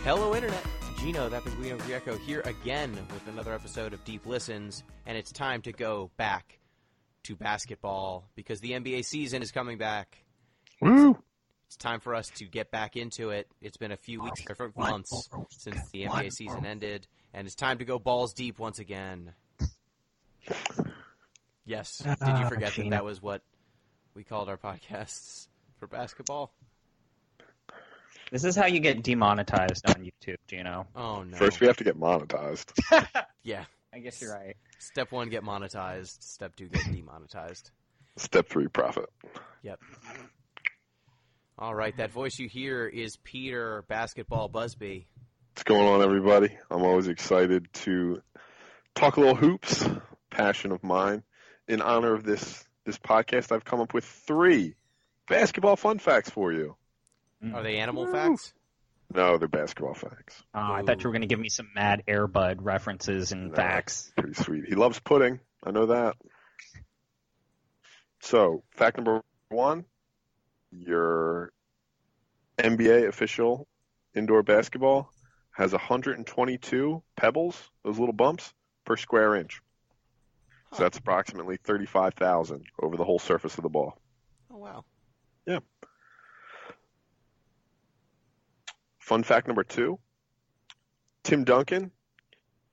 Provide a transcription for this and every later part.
Hello, Internet. Gino, that Pinguino Grieco here again with another episode of Deep Listens, and it's time to go back to basketball because the NBA season is coming back. Woo! It's time for us to get back into it. It's been a few weeks, or months since the NBA season ended, and it's time to go balls deep once again. Yes. Did you forget that was what we called our podcasts for basketball? This is how you get demonetized on YouTube, Gino. Oh, no. First, we have to get monetized. Yeah. I guess you're right. Step 1, get monetized. Step 2, get demonetized. Step 3, profit. Yep. All right, that voice you hear is Peter Basketball Busby. What's going on, everybody? I'm always excited to talk a little hoops, passion of mine. In honor of this podcast, I've come up with 3 basketball fun facts for you. Are they animal facts? No, they're basketball facts. I thought you were going to give me some Mad Air Bud references and facts. Pretty sweet. He loves pudding. I know that. So, fact number 1, your NBA official indoor basketball has 122 pebbles, those little bumps, per square inch. So that's approximately 35,000 over the whole surface of the ball. Oh, wow. Yeah. Fun fact number 2, Tim Duncan,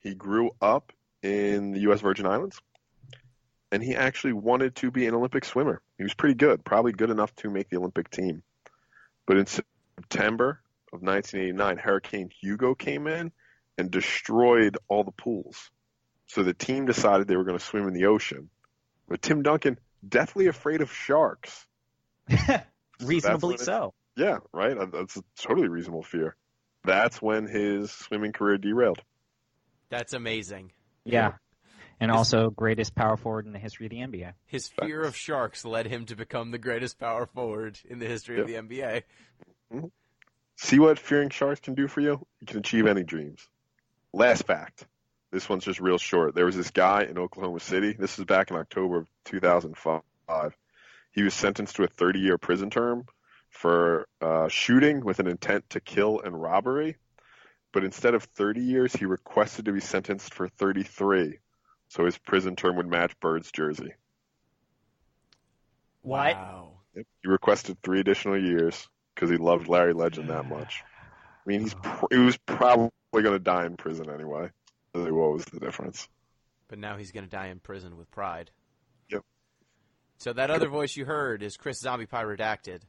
he grew up in the U.S. Virgin Islands, and he actually wanted to be an Olympic swimmer. He was pretty good, probably good enough to make the Olympic team. But in September of 1989, Hurricane Hugo came in and destroyed all the pools. So the team decided they were going to swim in the ocean. But Tim Duncan, deathly afraid of sharks. Reasonably so. Yeah, right? That's a totally reasonable fear. That's when his swimming career derailed. That's amazing. Yeah. And also greatest power forward in the history of the NBA. His fear of sharks led him to become the greatest power forward in the history of the NBA. Mm-hmm. See what fearing sharks can do for you? You can achieve any dreams. Last fact. This one's just real short. There was this guy in Oklahoma City. This is back in October of 2005. He was sentenced to a 30-year prison term for shooting with an intent to kill and robbery. But instead of 30 years, he requested to be sentenced for 33. So his prison term would match Bird's jersey. What? Wow. Yep. He requested 3 additional years because he loved Larry Legend that much. I mean, he was probably going to die in prison anyway. So what was the difference? But now he's going to die in prison with pride. Yep. So that other voice you heard is Chris ZombiePie Redacted.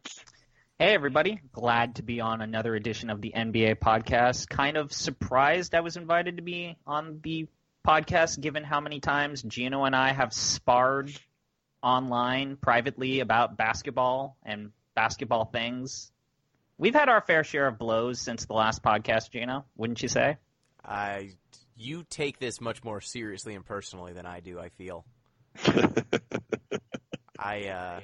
Hey, everybody. Glad to be on another edition of the NBA podcast. Kind of surprised I was invited to be on the podcast, given how many times Gino and I have sparred online privately about basketball and basketball things. We've had our fair share of blows since the last podcast, Gino, wouldn't you say? You take this much more seriously and personally than I do, I feel. I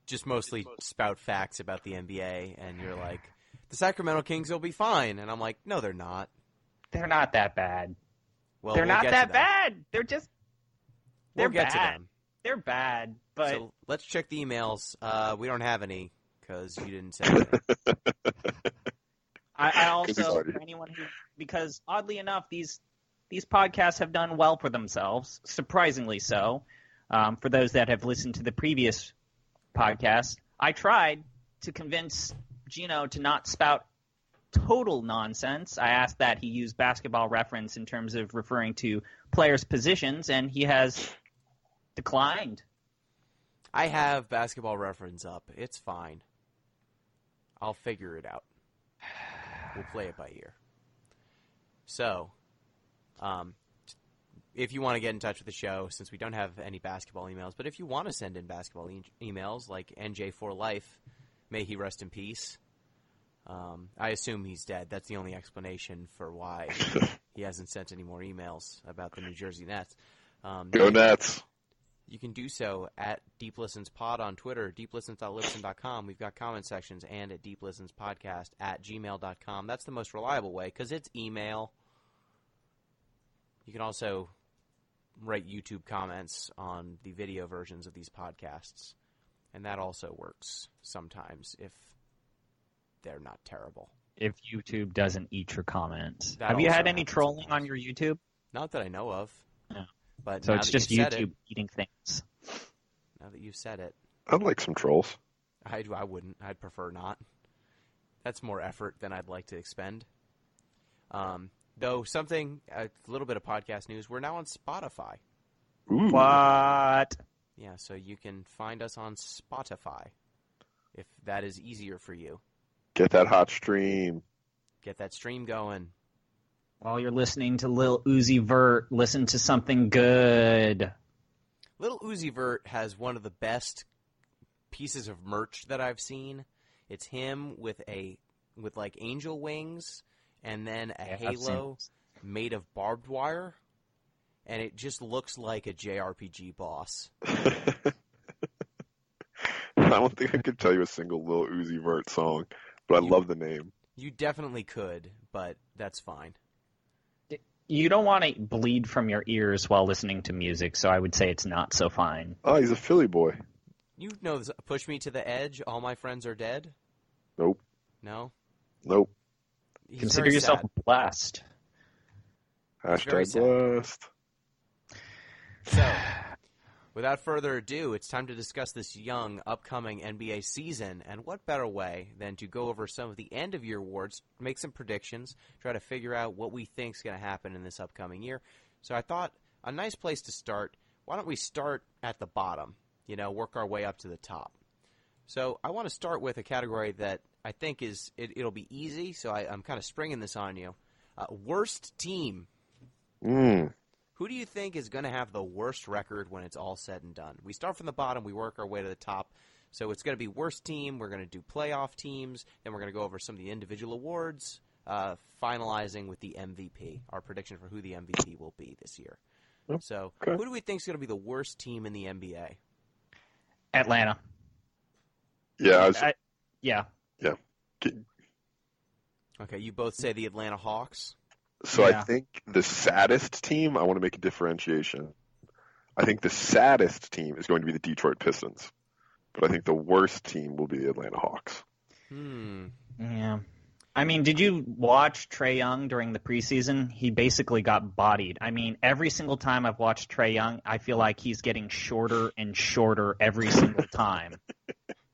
just mostly spout facts about the NBA, and you're like, the Sacramento Kings will be fine. And I'm like, no, they're not. They're not that bad. Well, they're we'll not get that to them. bad. They're just We'll they're get to bad. them. They're bad, but So let's check the emails. We don't have any because you didn't say anything. I also, for anyone who, because oddly enough, these podcasts have done well for themselves, surprisingly so. For those that have listened to the previous podcast, I tried to convince Gino to not spout total nonsense. I asked that he use basketball reference in terms of referring to players' positions, and he has declined. I have basketball reference up. It's fine. I'll figure it out. We'll play it by ear. So, if you want to get in touch with the show, since we don't have any basketball emails, but if you want to send in basketball emails like NJ4Life, may he rest in peace. I assume he's dead. That's the only explanation for why he hasn't sent any more emails about the New Jersey Nets. Go Nets! You can do so at Deep Listens Pod on Twitter, deeplistens.libsyn.com. We've got comment sections, and at deeplistenspodcast@gmail.com. That's the most reliable way because it's email. You can also write YouTube comments on the video versions of these podcasts, and that also works sometimes if they're not terrible. if YouTube doesn't eat your comments. That Have you also had any happens trolling sometimes. on your YouTube? Not that I know of. No. But So now it's that just you've said YouTube it, eating things. now that you've said it, I'd like some trolls. I wouldn't. I'd prefer not. That's more effort than I'd like to expend. Though a little bit of podcast news, we're now on Spotify. Ooh. What? Yeah, so you can find us on Spotify if that is easier for you. Get that hot stream. Get that stream going. While you're listening to Lil Uzi Vert, listen to something good. Little Uzi Vert has one of the best pieces of merch that I've seen. It's him with like angel wings and then a halo made of barbed wire, and it just looks like a JRPG boss. I don't think I could tell you a single Lil Uzi Vert song, but I love the name. You definitely could, but that's fine. You don't want to bleed from your ears while listening to music, so I would say it's not so fine. Oh, he's a Philly boy. You know this, Push Me to the Edge, All My Friends Are Dead? Nope. No? Nope. He's Consider very yourself sad. blessed. very Hashtag sad. blessed. So, without further ado, it's time to discuss this young, upcoming NBA season, and what better way than to go over some of the end-of-year awards, make some predictions, try to figure out what we think is going to happen in this upcoming year. So I thought a nice place to start, why don't we start at the bottom, work our way up to the top. So I want to start with a category that I think it'll be easy, so I'm kind of springing this on you. Worst team. Who do you think is going to have the worst record when it's all said and done? We start from the bottom, we work our way to the top. So it's going to be worst team, we're going to do playoff teams, then we're going to go over some of the individual awards, finalizing with the MVP, our prediction for who the MVP will be this year. So Okay. who do we think is going to be the worst team in the NBA? Atlanta. Yeah. Yeah. Yeah. Okay, you both say the Atlanta Hawks. So Yeah. I think the saddest team, I want to make a differentiation. I think the saddest team is going to be the Detroit Pistons. But I think the worst team will be the Atlanta Hawks. Yeah. I mean, did you watch Trae Young during the preseason? He basically got bodied. I mean, every single time I've watched Trae Young, I feel like he's getting shorter and shorter every single time.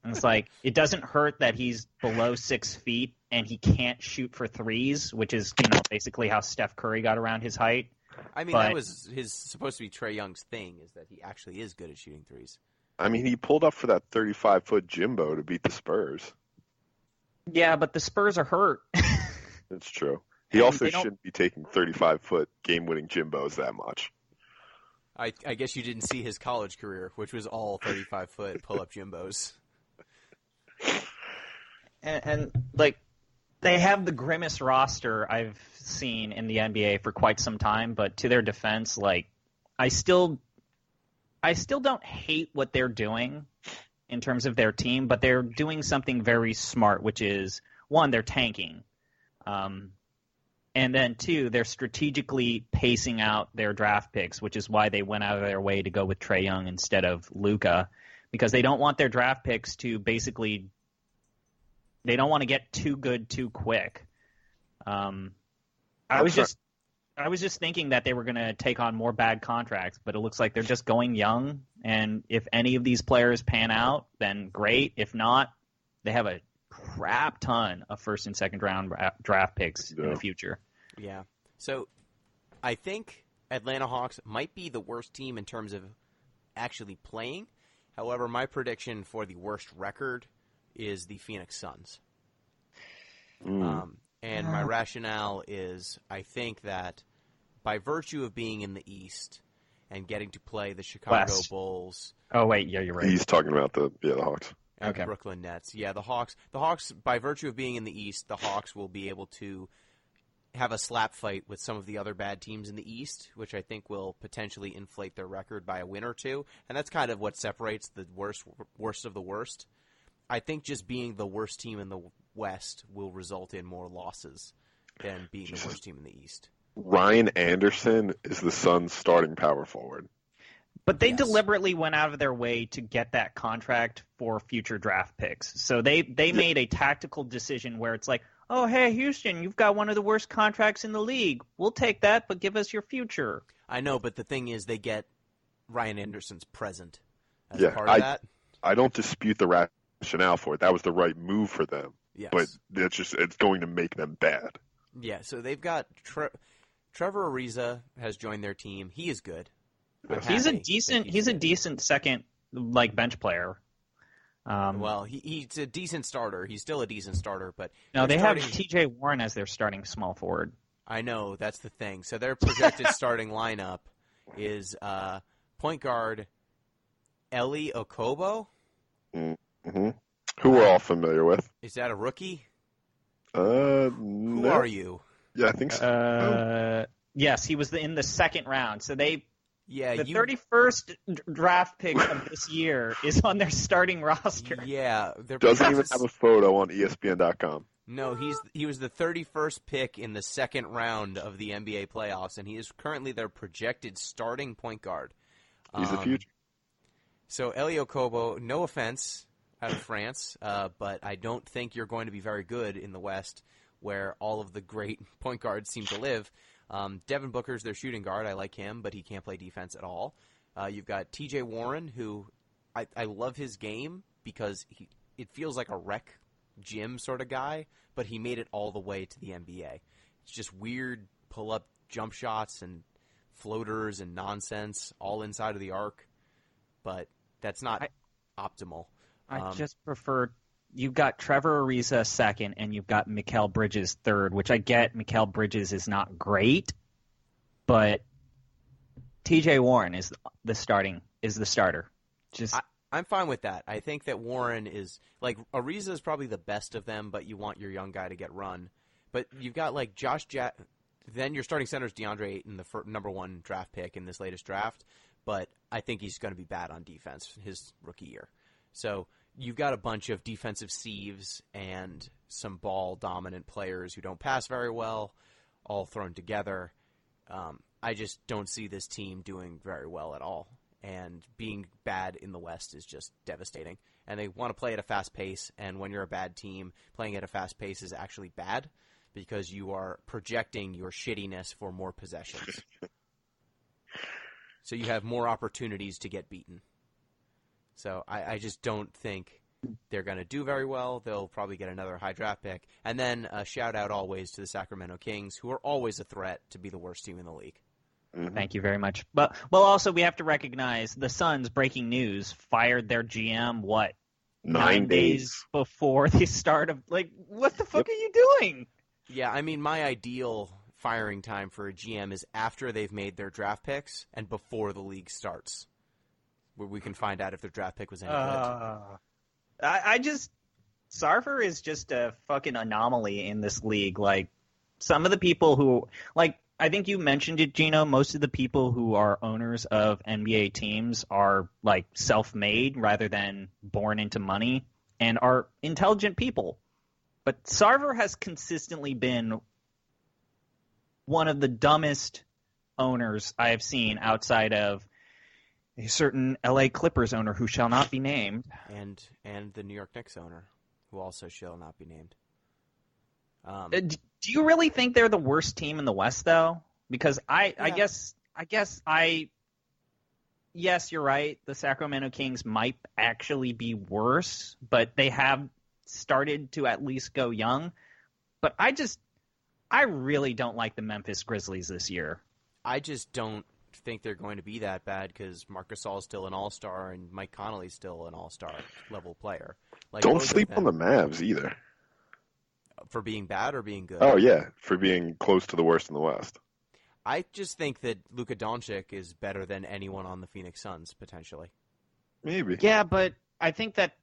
And it's like, it doesn't hurt that he's below 6 feet and he can't shoot for threes, which is, basically how Steph Curry got around his height. I mean, But- that was supposed to be Trae Young's thing, is that he actually is good at shooting threes. I mean, he pulled up for that 35-foot Jimbo to beat the Spurs. Yeah, but the Spurs are hurt. That's true. He And also they don't- shouldn't be taking 35-foot game-winning Jimbos that much. I guess you didn't see his college career, which was all 35-foot pull-up Jimbos. And they have the grimmest roster I've seen in the NBA for quite some time, but to their defense, I still don't hate what they're doing in terms of their team, but they're doing something very smart, which is, one, they're tanking. And then, two, they're strategically pacing out their draft picks, which is why they went out of their way to go with Trae Young instead of Luka, because they don't want their draft picks to basically – they don't want to get too good too quick. I was just thinking that they were going to take on more bad contracts, but it looks like they're just going young, and if any of these players pan out, then great. If not, they have a crap ton of first and second round draft picks in the future. Yeah. So I think Atlanta Hawks might be the worst team in terms of actually playing. However, my prediction for the worst record is the Phoenix Suns. And my rationale is I think that by virtue of being in the East and getting to play the Chicago West. Bulls Oh, wait, yeah, you're right. He's talking about the Hawks. and Okay. the Brooklyn Nets. Yeah, the Hawks, by virtue of being in the East, the Hawks will be able to have a slap fight with some of the other bad teams in the East, which I think will potentially inflate their record by a win or two. And that's kind of what separates the worst of the worst. I think just being the worst team in the West will result in more losses than being the worst team in the East. Ryan Anderson is the Suns' starting power forward. But they Yes. deliberately went out of their way to get that contract for future draft picks. So they made a tactical decision where it's like, oh, hey, Houston, you've got one of the worst contracts in the league. We'll take that, but give us your future. I know, but the thing is, they get Ryan Anderson's present as Yeah, part of that. I don't dispute the rationale for it. That was the right move for them. Yes. But it's going to make them bad. Yeah, so they've got Trevor Ariza has joined their team. He is good. Yes. He's a decent second bench player. Well, he's a decent starter. He's still a decent starter, but no, they have T.J. Warren as their starting small forward. I know, that's the thing. So their projected starting lineup is point guard Eli Okobo. Mm-hmm. Who we're all familiar with. Is that a rookie? No. Who are you? Yeah, I think so. Yes, he was in the second round. So the 31st draft pick of this year is on their starting roster. Yeah, doesn't even have a photo on ESPN.com. No, he was the 31st pick in the second round of the NBA playoffs, and he is currently their projected starting point guard. He's the future. So Eli Okobo, no offense, out of France, but I don't think you're going to be very good in the West, where all of the great point guards seem to live. Devin Booker's their shooting guard. I like him, but he can't play defense at all. You've got T.J. Warren, who I love his game because it feels like a rec gym sort of guy, but he made it all the way to the NBA. It's just weird pull-up jump shots and floaters and nonsense all inside of the arc, but that's not optimal. I just prefer you've got Trevor Ariza second, and you've got Mikal Bridges third, which I get Mikal Bridges is not great, but T.J. Warren is the starter. I'm fine with that. I think that Warren is Ariza is probably the best of them, but you want your young guy to get run. But you've got then your starting center is DeAndre Ayton, the number one draft pick in this latest draft, but I think he's going to be bad on defense his rookie year. So you've got a bunch of defensive sieves and some ball-dominant players who don't pass very well, all thrown together. I just don't see this team doing very well at all. And being bad in the West is just devastating. And they want to play at a fast pace, and when you're a bad team, playing at a fast pace is actually bad because you are projecting your shittiness for more possessions. So you have more opportunities to get beaten. So I just don't think they're going to do very well. They'll probably get another high draft pick. And then a shout-out always to the Sacramento Kings, who are always a threat to be the worst team in the league. Mm-hmm. Thank you very much. But also we have to recognize the Suns, breaking news, fired their GM, 9 days before the start of, what the fuck are you doing? Yeah, I mean, my ideal firing time for a GM is after they've made their draft picks and before the league starts, where we can find out if their draft pick was any good. Sarver is just a fucking anomaly in this league. Some of the people who, I think you mentioned it, Gino, most of the people who are owners of NBA teams are, self-made rather than born into money and are intelligent people. But Sarver has consistently been one of the dumbest owners I have seen outside of a certain LA Clippers owner who shall not be named. And the New York Knicks owner, who also shall not be named. Do you really think they're the worst team in the West, though? Because yes, you're right. The Sacramento Kings might actually be worse, but they have started to at least go young. But I really don't like the Memphis Grizzlies this year. I just don't think they're going to be that bad because Marc Gasol is still an all-star and Mike Conley's still an all-star level player. Don't sleep on the Mavs either. For being bad or being good? Oh, yeah, for being close to the worst in the West. I just think that Luka Doncic is better than anyone on the Phoenix Suns, potentially. Maybe. Yeah, but I think that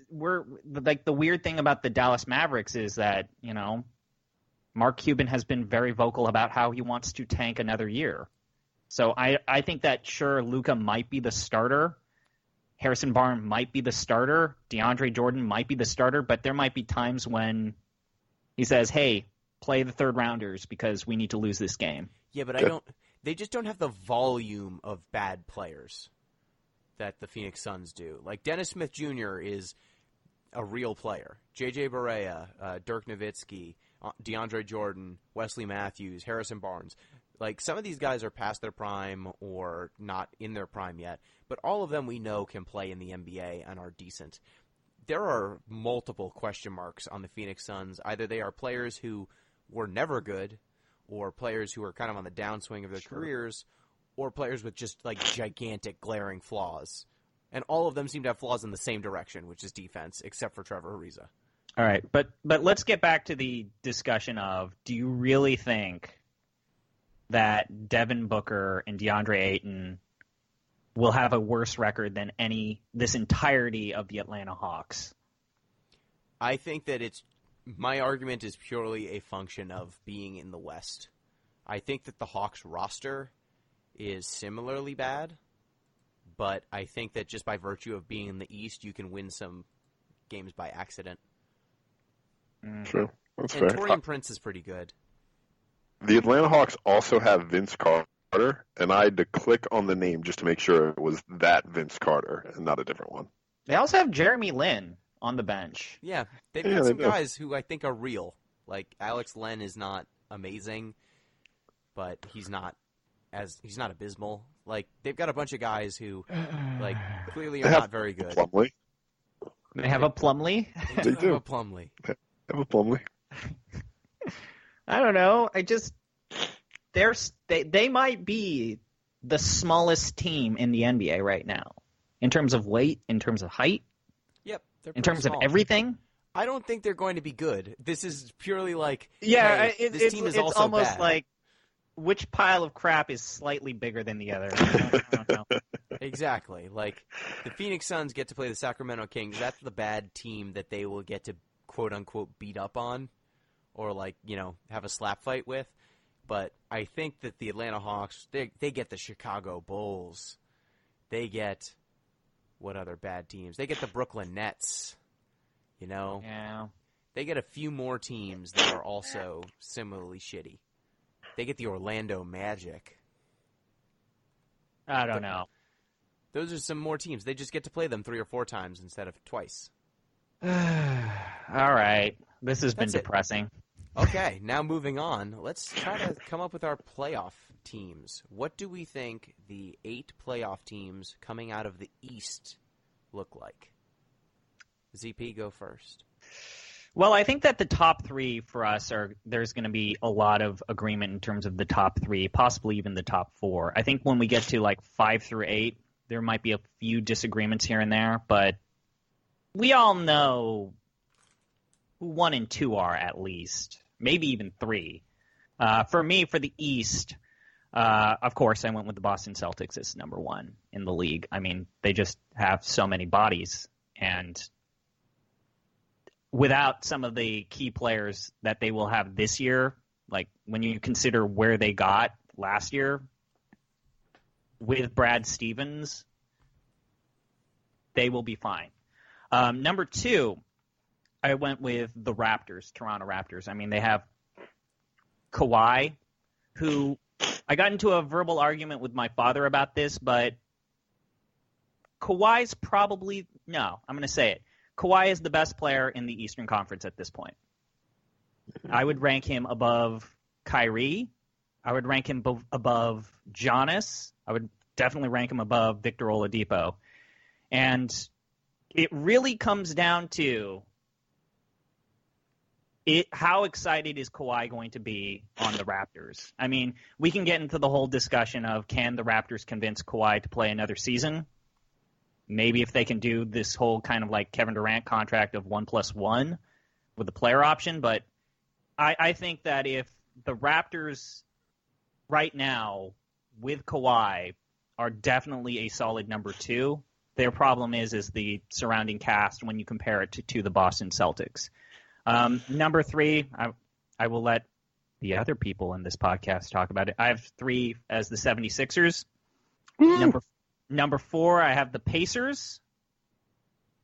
the weird thing about the Dallas Mavericks is that, Mark Cuban has been very vocal about how he wants to tank another year. So I think that, sure, Luka might be the starter. Harrison Barnes might be the starter. DeAndre Jordan might be the starter, but there might be times when he says, hey, play the third rounders because we need to lose this game. Yeah, but they just don't have the volume of bad players that the Phoenix Suns do. Dennis Smith Jr. is a real player. J.J. Barea, Dirk Nowitzki, DeAndre Jordan, Wesley Matthews, Harrison Barnes. Like, some of these guys are past their prime or not in their prime yet, but all of them we know can play in the NBA and are decent. There are multiple question marks on the Phoenix Suns. Either they are players who were never good, or players who are kind of on the downswing of their careers, or players with just, like, gigantic glaring flaws. And all of them seem to have flaws in the same direction, which is defense, except for Trevor Ariza. All right, but let's get back to the discussion of, do you really think that Devin Booker and DeAndre Ayton will have a worse record than this entirety of the Atlanta Hawks? I think that my argument is purely a function of being in the West. I think that the Hawks roster is similarly bad, but I think that just by virtue of being in the East, you can win some games by accident. True. That's and fair. Taurean Prince is pretty good. The Atlanta Hawks also have Vince Carter, and I had to click on the name just to make sure it was that Vince Carter and not a different one. They also have Jeremy Lin on the bench. Yeah, they've got some guys who I think are real. Like, Alex Len is not amazing, but he's not abysmal. Like, they've got a bunch of guys who, like, clearly are not very good. Plumlee. They have a Plumlee? They do have a Plumlee. They have a Plumlee. I don't know. They might be the smallest team in the NBA right now. In terms of weight, in terms of height, Yep. in terms small. of everything. I don't think they're going to be good. This is purely like, yeah, hey, this team is also almost bad. like which pile of crap is slightly bigger than the other. I don't know. Exactly. Like, the Phoenix Suns get to play the Sacramento Kings. That's the bad team that they will get to quote-unquote beat up on or, like, have a slap fight with. But I think that the Atlanta Hawks, they get the Chicago Bulls. They get what other bad teams? They get the Brooklyn Nets, Yeah. They get a few more teams that are also similarly shitty. They get the Orlando Magic. I don't know. Those are some more teams. They just get to play them 3 or 4 times instead of twice. All right. This has been That's it. depressing. Okay, now moving on. Let's try to come up with our playoff teams. What do we think the 8 playoff teams coming out of the East look like? ZP, go first. Well, I think that the top 3 for us there's going to be a lot of agreement in terms of the top 3, possibly even the top 4. I think when we get to like 5 through 8, there might be a few disagreements here and there, but we all know who 1 and 2 are at least, maybe even 3. For me, for the East, of course, I went with the Boston Celtics as number 1 in the league. I mean, they just have so many bodies, and without some of the key players that they will have this year, like when you consider where they got last year with Brad Stevens, they will be fine. Number 2, I went with the Raptors, Toronto Raptors. I mean, they have Kawhi, who I got into a verbal argument with my father about this, but Kawhi's probably – no, I'm going to say it. Kawhi is the best player in the Eastern Conference at this point. I would rank him above Kyrie. I would rank him above Giannis. I would definitely rank him above Victor Oladipo. And it really comes down to how excited is Kawhi going to be on the Raptors? I mean, we can get into the whole discussion of can the Raptors convince Kawhi to play another season? Maybe if they can do this whole kind of like Kevin Durant contract of 1+1 with the player option. But I think that if the Raptors right now with Kawhi are definitely a solid number 2, their problem is the surrounding cast when you compare it to the Boston Celtics. Number 3, I will let the other people in this podcast talk about it. I have 3 as the 76ers. Number 4, I have the Pacers.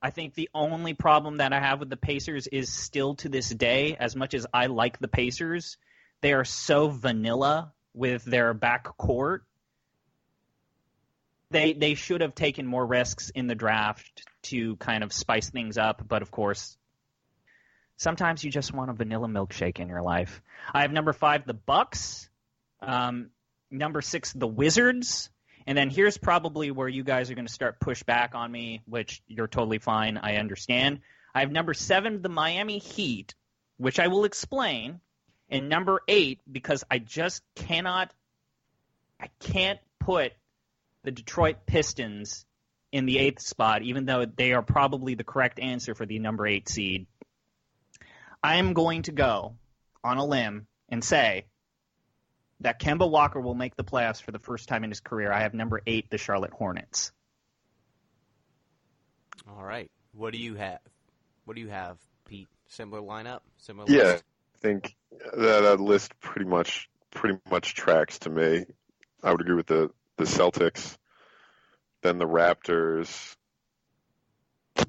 I think the only problem that I have with the Pacers is still to this day, as much as I like the Pacers, they are so vanilla with their backcourt They should have taken more risks in the draft to kind of spice things up, but of course, sometimes you just want a vanilla milkshake in your life. I have number 5, the Bucks. Number 6, the Wizards. And then here's probably where you guys are going to start push back on me, which you're totally fine. I understand. I have number 7, the Miami Heat, which I will explain. And number 8, because I can't put the Detroit Pistons in the 8th spot, even though they are probably the correct answer for the number 8 seed. I am going to go on a limb and say that Kemba Walker will make the playoffs for the first time in his career. I have number 8, the Charlotte Hornets. All right. What do you have? What do you have, Pete? Similar lineup? Similar Yeah, list? I think that list pretty much tracks to me. I would agree with the Celtics, then the Raptors,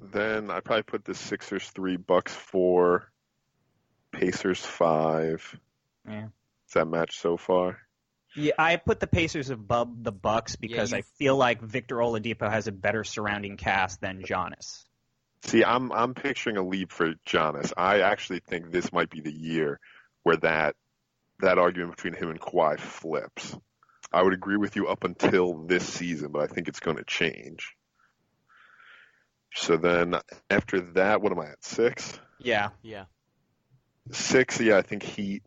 then I'd probably put the Sixers 3, Bucks 4, Pacers 5. Yeah. Does that match so far? Yeah, I put the Pacers above the Bucks because I feel like Victor Oladipo has a better surrounding cast than Giannis. See, I'm picturing a leap for Giannis. I actually think this might be the year where that argument between him and Kawhi flips. I would agree with you up until this season, but I think it's going to change. So then after that, what am I at, 6? Yeah. 6, yeah, I think Heat.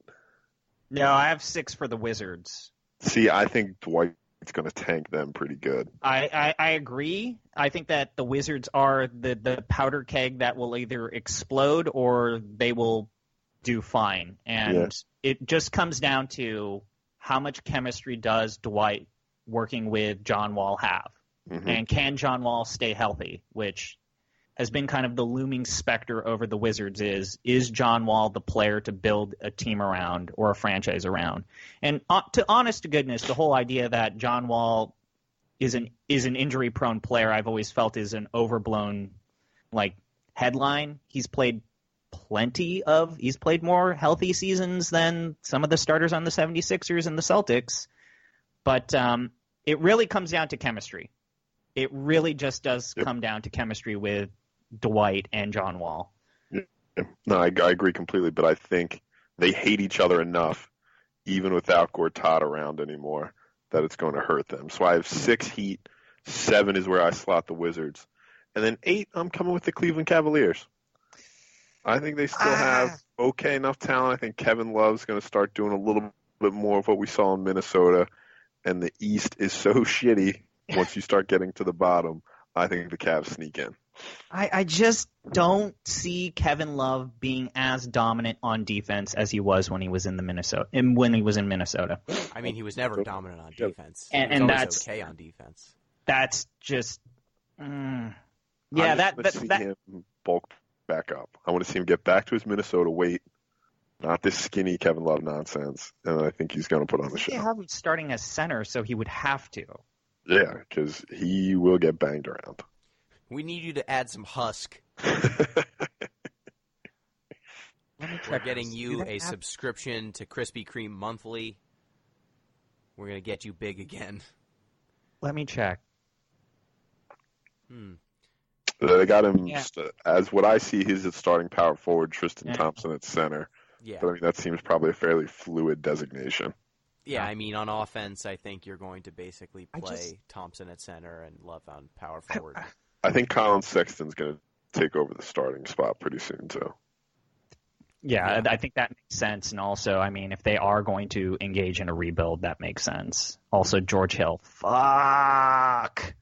No, I have 6 for the Wizards. See, I think Dwight's going to tank them pretty good. I agree. I think that the Wizards are the powder keg that will either explode or they will do fine. And it just comes down to how much chemistry does Dwight working with John Wall have? Mm-hmm. And can John Wall stay healthy, which has been kind of the looming specter over the Wizards is John Wall the player to build a team around or a franchise around? And honest to goodness, the whole idea that John Wall is an injury-prone player I've always felt is an overblown headline. He's played more healthy seasons than some of the starters on the 76ers and the Celtics. But it really comes down to chemistry. It really just does come down to chemistry with Dwight and John Wall. No, I agree completely, but I think they hate each other enough, even without Gortat around anymore, that it's going to hurt them. So I have 6 Heat, 7 is where I slot the Wizards, and then 8, I'm coming with the Cleveland Cavaliers. I think they still have okay enough talent. I think Kevin Love's going to start doing a little bit more of what we saw in Minnesota, and the East is so shitty once you start getting to the bottom. I think the Cavs sneak in. I just don't see Kevin Love being as dominant on defense as he was when he was in Minnesota. I mean, he was never dominant on defense. And that's okay on defense. That's just I want to see him bulk back up. I want to see him get back to his Minnesota weight, not this skinny Kevin Love nonsense. And I think he's going to put on the show. They have him starting as center, so he would have to. Yeah, because he will get banged around. We need you to add some husk. We're getting you a subscription to Krispy Kreme monthly. We're going to get you big again. Let me check. They got him, as what I see, he's at starting power forward, Tristan Thompson at center. Yeah. But I mean, that seems probably a fairly fluid designation. Yeah, I mean, on offense, I think you're going to basically play Thompson at center and Love on power forward. I think Colin Sexton's going to take over the starting spot pretty soon, too. Yeah, I think that makes sense. And also, I mean, if they are going to engage in a rebuild, that makes sense. Also, George Hill. Fuck.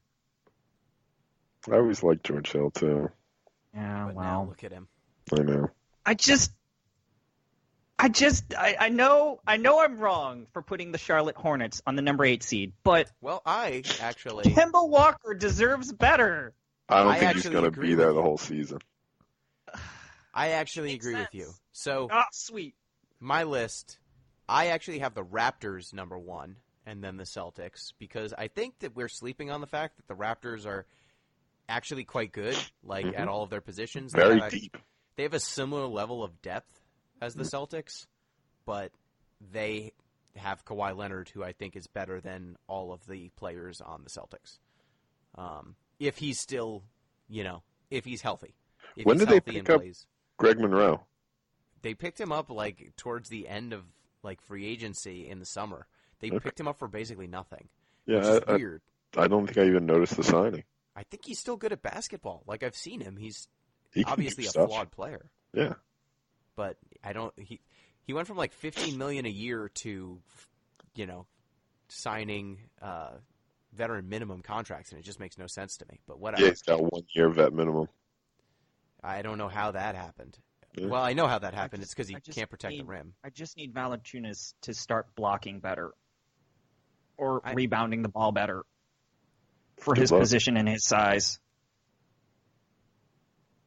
I always liked George Hill, too. Yeah, but now look at him. I know. I know I'm wrong for putting the Charlotte Hornets on the number 8 seed, but I actually Kemba Walker deserves better. I don't think he's going to be there the whole season. I actually agree with you. So, sweet. My list, I actually have the Raptors number 1 and then the Celtics because I think that we're sleeping on the fact that the Raptors are actually quite good, at all of their positions. Very deep. They have a similar level of depth as the Celtics, but they have Kawhi Leonard, who I think is better than all of the players on the Celtics. If he's still, if he's healthy. If When he's did they healthy pick and up plays. Greg Monroe? They picked him up towards the end of free agency in the summer. They picked him up for basically nothing. Yeah, which is weird. I don't think I even noticed the signing. I think he's still good at basketball. I've seen him. He's He can obviously do a stuff. flawed player. Yeah. But he went from $15 million a year to, signing veteran minimum contracts, and it just makes no sense to me. But whatever. Yeah, he's got 1 year vet minimum. I don't know how that happened. Yeah. Well, I know how that happened. It's because he can't protect the rim. I just need Valanciunas to start blocking better, or rebounding the ball better for his position and his size.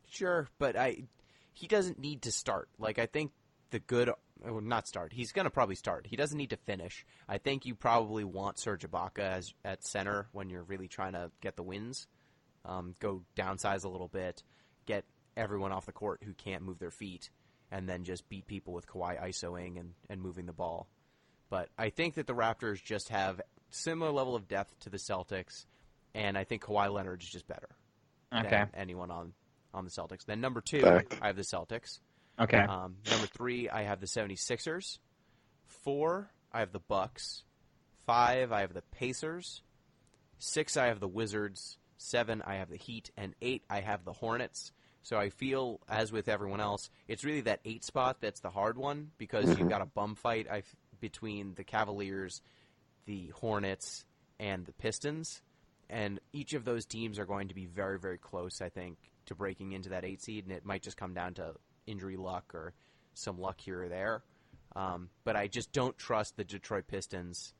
Sure, but he doesn't need to start. I think not start. He's going to probably start. He doesn't need to finish. I think you probably want Serge Ibaka at center when you're really trying to get the wins. Go downsize a little bit, get everyone off the court who can't move their feet, and then just beat people with Kawhi isoing and moving the ball. But I think that the Raptors just have similar level of depth to the Celtics, and I think Kawhi Leonard is just better than anyone on the Celtics. Then number 2, I have the Celtics. Okay. Number 3, I have the 76ers. 4, I have the Bucks. 5, I have the Pacers. 6, I have the Wizards. 7, I have the Heat. And 8, I have the Hornets. So I feel, as with everyone else, it's really that 8 spot that's the hard one because you've got a bum fight between the Cavaliers, the Hornets, and the Pistons. And each of those teams are going to be very, very close, I think, to breaking into that 8 seed. And it might just come down to injury luck or some luck here or there. But I just don't trust the Detroit Pistons.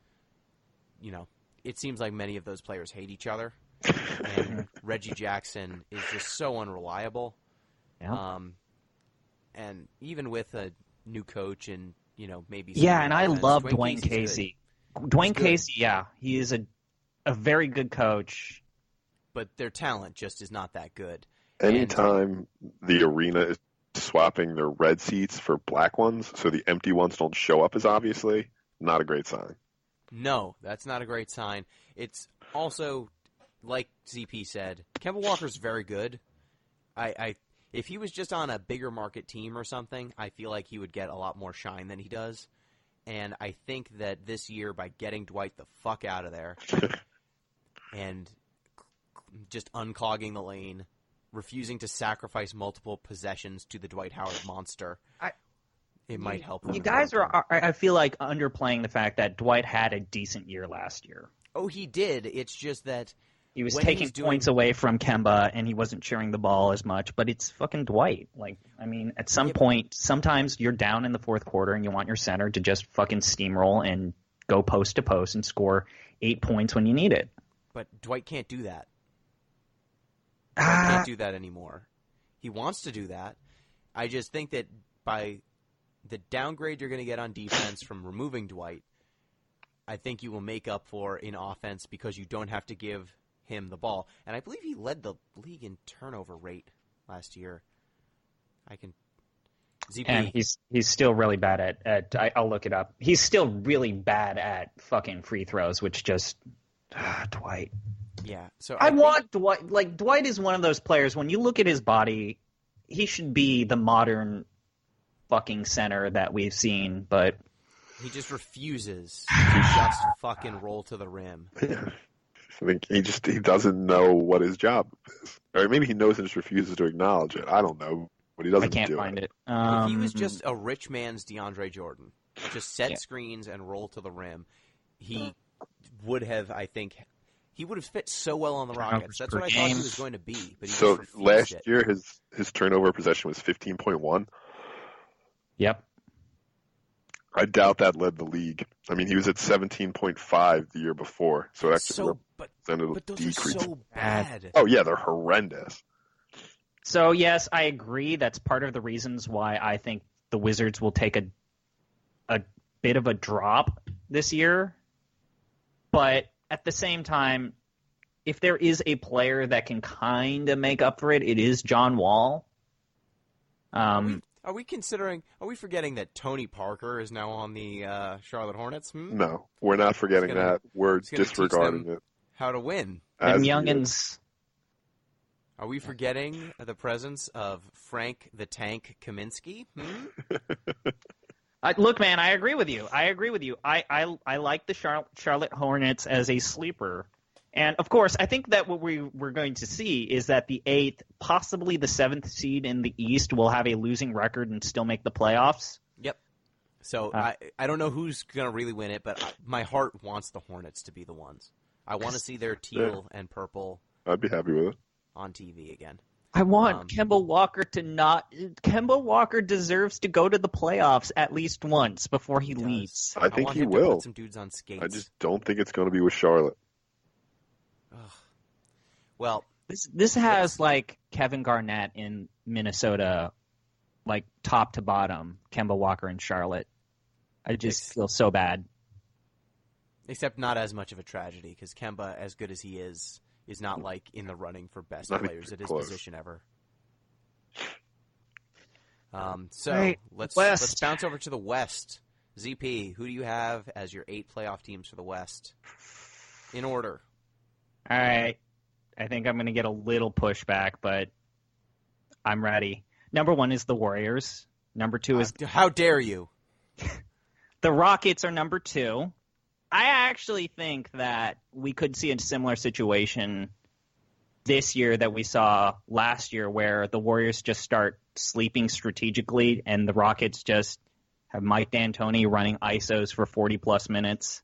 It seems like many of those players hate each other. And Reggie Jackson is just so unreliable. Yeah. And even with a new coach and, maybe... Yeah, and I love Dwayne Dwayne Casey. Dwayne Casey, yeah. He is a very good coach. But their talent just is not that good. Anytime the arena is swapping their red seats for black ones, so the empty ones don't show up as obviously, not a great sign. No, that's not a great sign. It's also, like ZP said, Kemba Walker's very good. If he was just on a bigger market team or something, I feel like he would get a lot more shine than he does. And I think that this year, by getting Dwight the fuck out of there and just unclogging the lane, refusing to sacrifice multiple possessions to the Dwight Howard monster, it might help them. You guys are, I feel like, underplaying the fact that Dwight had a decent year last year. Oh, he did. It's just that he was taking points away from Kemba, and he wasn't sharing the ball as much, but it's fucking Dwight. At some point, sometimes you're down in the fourth quarter, and you want your center to just fucking steamroll and go post to post and score 8 points when you need it. But Dwight can't do that. Dwight can't do that anymore. He wants to do that. I just think that by the downgrade you're going to get on defense from removing Dwight, I think you will make up for in offense because you don't have to give him the ball. And I believe he led the league in turnover rate last year. ZP. And he's still really bad at I'll look it up. He's still really bad at fucking free throws, which just Dwight. Yeah. So I want Dwight. Dwight is one of those players, when you look at his body, he should be the modern fucking center that we've seen, but he just refuses to just fucking roll to the rim. Yeah. I think he doesn't know what his job is. Or maybe he knows and just refuses to acknowledge it. I don't know. But he doesn't do it. I can't find it. If he was just a rich man's DeAndre Jordan, just set screens and roll to the rim, he would have, I think, he would have fit so well on the Rockets. That's what I thought he was going to be. But he so just last it. year, his turnover possession was 15.1. Yep. I doubt that led the league. I mean, he was at 17.5 the year before, so it actually represented a decrease. Are so bad. Oh yeah, they're horrendous. So yes, I agree. That's part of the reasons why I think the Wizards will take a bit of a drop this year. But at the same time, if there is a player that can kind of make up for it, it is John Wall. Are we forgetting that Tony Parker is now on the Charlotte Hornets? No, we're not forgetting that. We're disregarding it. How to win. Them As youngins. Are we forgetting the presence of Frank the Tank Kaminsky? Look, man, I agree with you. I like the Charlotte Hornets as a sleeper. And, of course, I think that what we're going to see is that the 8th, possibly the 7th seed in the East will have a losing record and still make the playoffs. Yep. So I don't know who's going to really win it, but my heart wants the Hornets to be the ones. I want to see their teal and purple I'd be happy with it. on TV again. I want Kemba Walker to not – Kemba Walker deserves to go to the playoffs at least once before he leaves. I think want he him to will. put some dudes on skates. I just don't think it's going to be with Charlotte. Well, this has like Kevin Garnett in Minnesota, like top to bottom. Kemba Walker in Charlotte. I just feel so bad. Except not as much of a tragedy because Kemba, as good as he is not like in the running for best players at his position ever. Let's bounce over to the West. ZP, who do you have as your 8 playoff teams for the West? In order. All right. I think I'm going to get a little pushback, but I'm ready. Number 1 is the Warriors. Number 2 is... How dare you? The Rockets are number 2. I actually think that we could see a similar situation this year that we saw last year where the Warriors just start sleeping strategically and the Rockets just have Mike D'Antoni running ISOs for 40-plus minutes.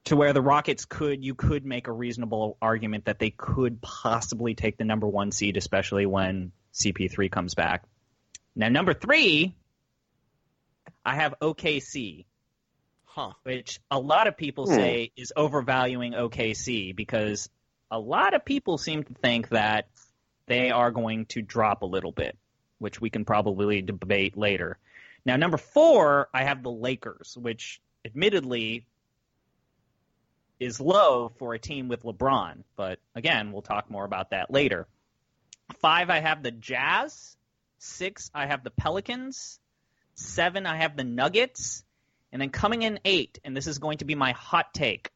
To where the Rockets you could make a reasonable argument that they could possibly take the number 1 seed, especially when CP3 comes back. Now, number 3, I have OKC, which a lot of people say is overvaluing OKC because a lot of people seem to think that they are going to drop a little bit, which we can probably debate later. Now, number 4, I have the Lakers, which admittedly is low for a team with LeBron. But again, we'll talk more about that later. 5, I have the Jazz. 6, I have the Pelicans. 7, I have the Nuggets. And then coming in 8, and this is going to be my hot take,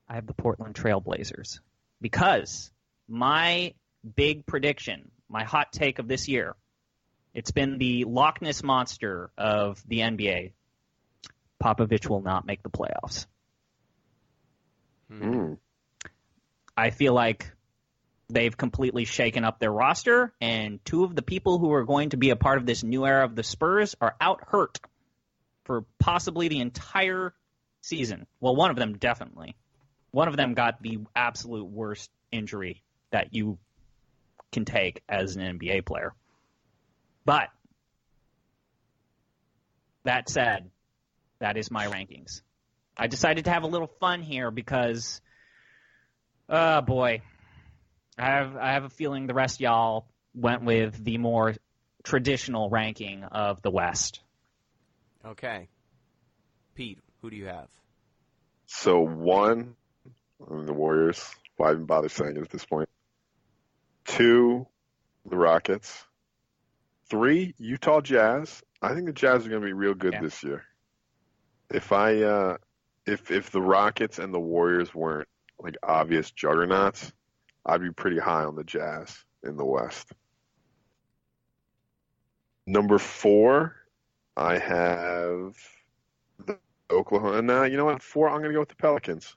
I have the Portland Trail Blazers. Because my big prediction, my hot take of this year, it's been the Loch Ness Monster of the NBA. Popovich will not make the playoffs. I feel like they've completely shaken up their roster, and 2 of the people who are going to be a part of this new era of the Spurs are out hurt for possibly the entire season. Well, one of them definitely. One of them got the absolute worst injury that you can take as an NBA player. But that said, that is my rankings. I decided to have a little fun here because, boy, I have a feeling the rest of y'all went with the more traditional ranking of the West. Okay. Pete, who do you have? So 1, the Warriors. Why even bother saying it at this point? 2, the Rockets. 3, Utah Jazz. I think the Jazz are going to be real good this year. If the Rockets and the Warriors weren't like obvious juggernauts, I'd be pretty high on the Jazz in the West. Number 4, I have the Oklahoma. Now, you know what? 4, I'm going to go with the Pelicans.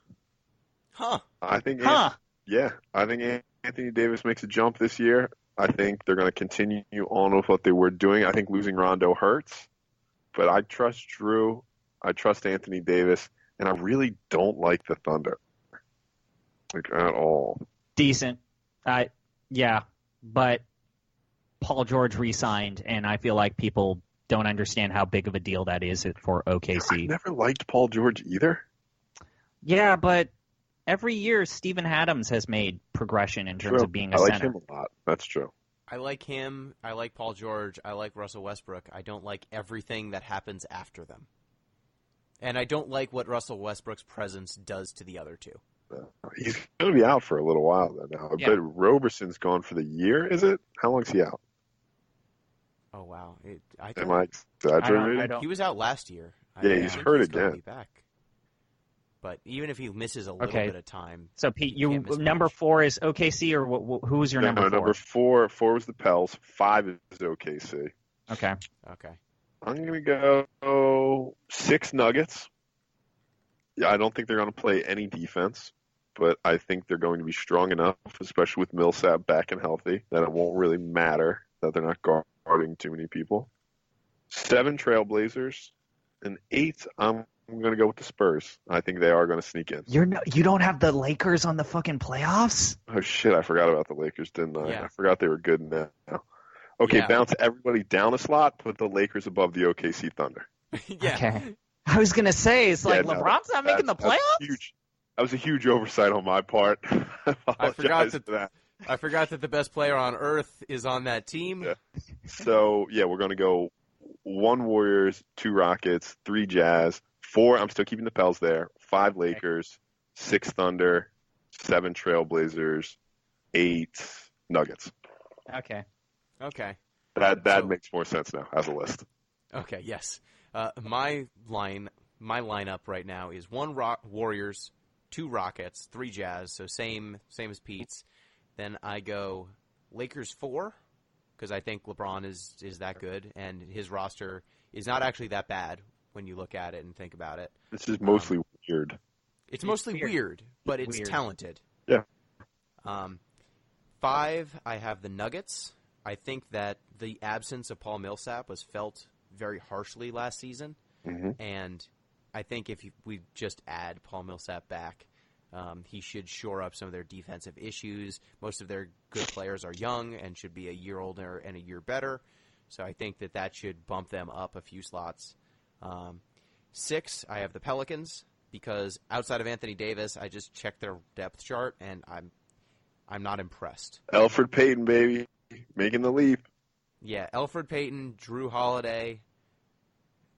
I think Anthony Davis makes a jump this year. I think they're going to continue on with what they were doing. I think losing Rondo hurts, but I trust Drew. I trust Anthony Davis, and I really don't like the Thunder, like at all. Decent, yeah, but Paul George re-signed, and I feel like people don't understand how big of a deal that is for OKC. I never liked Paul George either. Yeah, but every year Steven Adams has made progression in terms of being a center. I like him a lot. That's true. I like him. I like Paul George. I like Russell Westbrook. I don't like everything that happens after them. And I don't like what Russell Westbrook's presence does to the other 2. He's going to be out for a little while now. Yeah. But Roberson's gone for the year, is it? How long's he out? Oh, wow. Am I exaggerating? He was out last year. Yeah, he's hurt again. Be back. But even if he misses a little Okay. bit of time, So Pete, you can't miss number much. 4 is OKC, or who was your number 4? Number four was the Pels. 5 is OKC. Okay. Okay. I'm going to go 6 Nuggets. Yeah, I don't think they're going to play any defense, but I think they're going to be strong enough, especially with Millsap back and healthy, that it won't really matter that they're not guarding too many people. 7 Trailblazers, and 8, I'm going to go with the Spurs. I think they are going to sneak in. You don't have the Lakers on the fucking playoffs? Oh, shit, I forgot about the Lakers, didn't I? Yeah. I forgot they were good now. Okay, Yeah. bounce everybody down a slot, put the Lakers above the OKC Thunder. Yeah. Okay. I was going to say, it's like Yeah, no, LeBron's not making the that's playoffs? huge. That was a huge oversight on my part. I forgot for that. I forgot that the best player on earth is on that team. Yeah. So, yeah, we're going to go 1 Warriors, 2 Rockets, 3 Jazz, 4, I'm still keeping the Pels there, 5 Lakers, 6 Thunder, 7 Trailblazers, 8 Nuggets. Okay. Okay. That So- makes more sense now as a list. Okay. Yes. My lineup right now is 1 Warriors, 2 Rockets, 3 Jazz. So same as Pete's. Then I go Lakers 4 because I think LeBron is that good and his roster is not actually that bad when you look at it and think about it. This is mostly weird. It's mostly weird, but it's Weird. talented. Yeah. 5, I have the Nuggets. I think that the absence of Paul Millsap was felt very harshly last season, and I think if we just add Paul Millsap back, he should shore up some of their defensive issues. Most of their good players are young and should be a year older and a year better, so I think that should bump them up a few slots. 6, I have the Pelicans because outside of Anthony Davis, I just checked their depth chart and I'm not impressed. Elfrid Payton, baby, making the leap. Yeah, Elfrid Payton, Drew Holiday.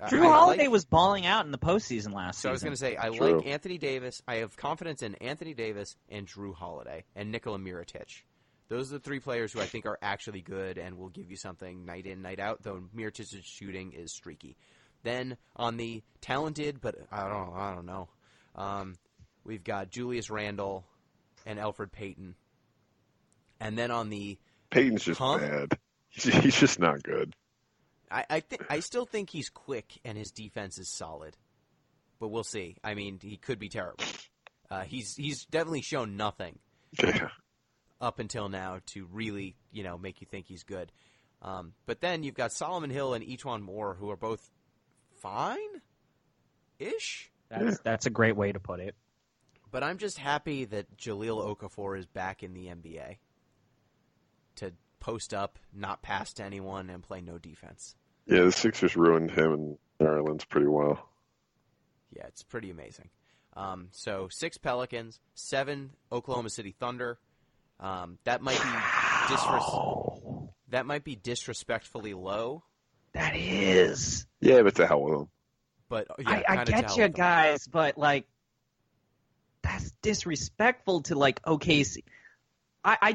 Drew Holiday was balling out in the postseason last season. So I was going to say, I True. like Anthony Davis. I have confidence in Anthony Davis and Drew Holiday and Nikola Mirotic. Those are the 3 players who I think are actually good and will give you something night in, night out, though Mirotic's shooting is streaky. Then on the talented, but I don't know, we've got Julius Randle and Elfrid Payton. And then on the Payton's just bad. He's just not good. I still think he's quick and his defense is solid, but we'll see. I mean, he could be terrible. He's definitely shown nothing Yeah. up until now to really make you think he's good. But then you've got Solomon Hill and Ejuan Moore, who are both fine-ish. That's a great way to put it. But I'm just happy that Jahlil Okafor is back in the NBA to post up, not pass to anyone, and play no defense. Yeah, the Sixers ruined him in New Orleans pretty well. Yeah, it's pretty amazing. So 6 Pelicans, 7 Oklahoma City Thunder. That might be disrespectfully low. That is. Yeah, but to hell with him. But yeah, I get you guys, but like that's disrespectful to like OKC. I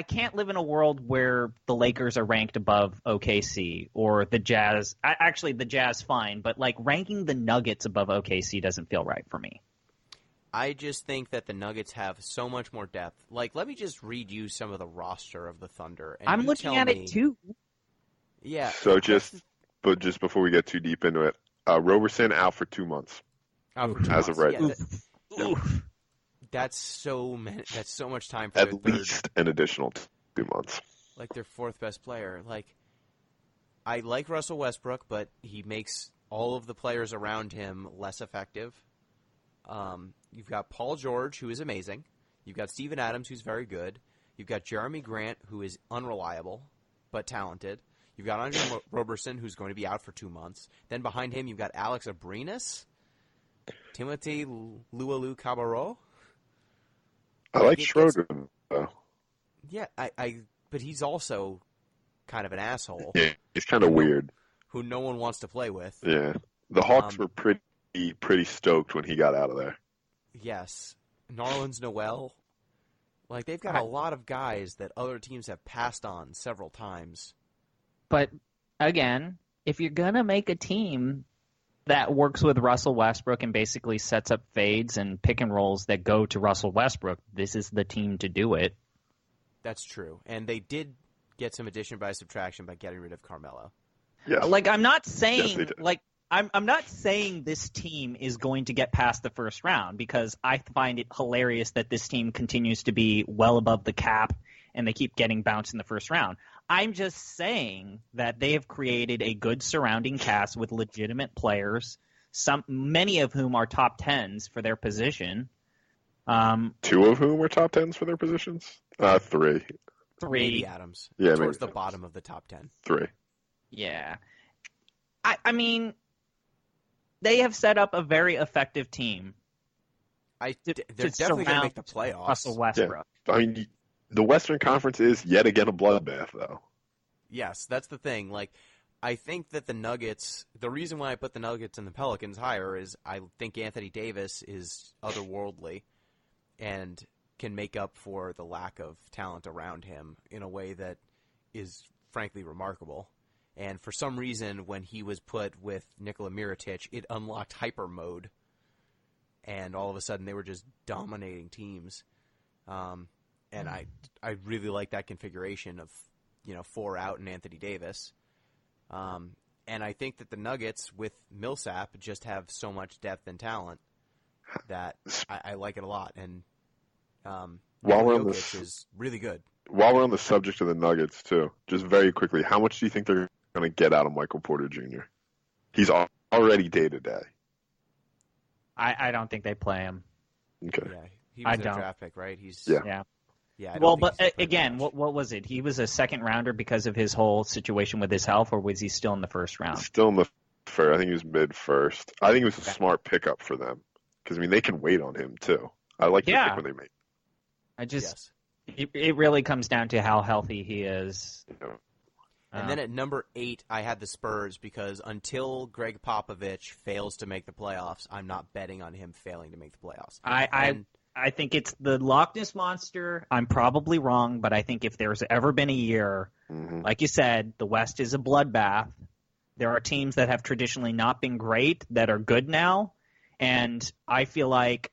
can't live in a world where the Lakers are ranked above OKC or the Jazz. Actually, the Jazz fine, but like ranking the Nuggets above OKC doesn't feel right for me. I just think that the Nuggets have so much more depth. Like, let me just read you some of the roster of the Thunder. And I'm you looking tell at me, it too. Yeah. So just before we get too deep into it, Roberson out for 2 months. Out for 2 As of months. right Yeah, Oof. that's so much time for At their third, least an additional 2 months. like their 4th best player. Like, I like Russell Westbrook, but he makes all of the players around him less effective. You've got Paul George, who is amazing. You've got Steven Adams, who's very good. You've got Jeremy Grant, who is unreliable but talented. You've got Andre Roberson, who's going to be out for 2 months. Then behind him, you've got Alex Abrinas, Timothy Lualu Cabarro. I like Schroeder, though. Yeah, but he's also kind of an asshole Yeah, he's kind of weird. who no one wants to play with. Yeah. The Hawks were pretty stoked when he got out of there. Yes. Narlands Noel. Like, they've got a lot of guys that other teams have passed on several times. But again, if you're gonna make a team, that works with Russell Westbrook and basically sets up fades and pick and rolls that go to Russell Westbrook, this is the team to do it. That's true. And they did get some addition by subtraction by getting rid of Carmelo. Yes. Like, I'm not Yes, saying they did. like I'm not saying this team is going to get past the first round, because I find it hilarious that this team continues to be well above the cap and they keep getting bounced in the first round. I'm just saying that they have created a good surrounding cast with legitimate players, many of whom are top tens for their position. Two of whom were top tens for their positions? Three. Maybe Adams. Yeah, towards maybe the bottom of the top 10. Three. Yeah. I mean, they have set up a very effective team. They're definitely going to make the playoffs. Russell Westbrook. Yeah. I mean, the Western Conference is yet again a bloodbath, though. Yes, that's the thing. Like, I think that the Nuggets, the reason why I put the Nuggets and the Pelicans higher is I think Anthony Davis is otherworldly and can make up for the lack of talent around him in a way that is frankly remarkable. And for some reason, when he was put with Nikola Mirotic, it unlocked hyper mode, and all of a sudden they were just dominating teams. And I really like that configuration of, 4 out and Anthony Davis. And I think that the Nuggets with Millsap just have so much depth and talent that I like it a lot. And While we're on Jokic is really good. While we're on the subject of the Nuggets, too, just very quickly, how much do you think they're going to get out of Michael Porter Jr.? He's already day-to-day. I don't think they play him. Okay. Yeah, he was their draft pick, right? Yeah. Yeah. Well, but again, what was it? He was a second rounder because of his whole situation with his health, or was he still in the first round? Still in the first. I think he was mid-first. I think it was a smart pickup for them because, they can wait on him, too. I like the pick when they make. It really comes down to how healthy he is. Yeah. And then at number 8, I had the Spurs because until Greg Popovich fails to make the playoffs, I'm not betting on him failing to make the playoffs. I think it's the Loch Ness Monster. I'm probably wrong, but I think if there's ever been a year, like you said, the West is a bloodbath. There are teams that have traditionally not been great that are good now, and I feel like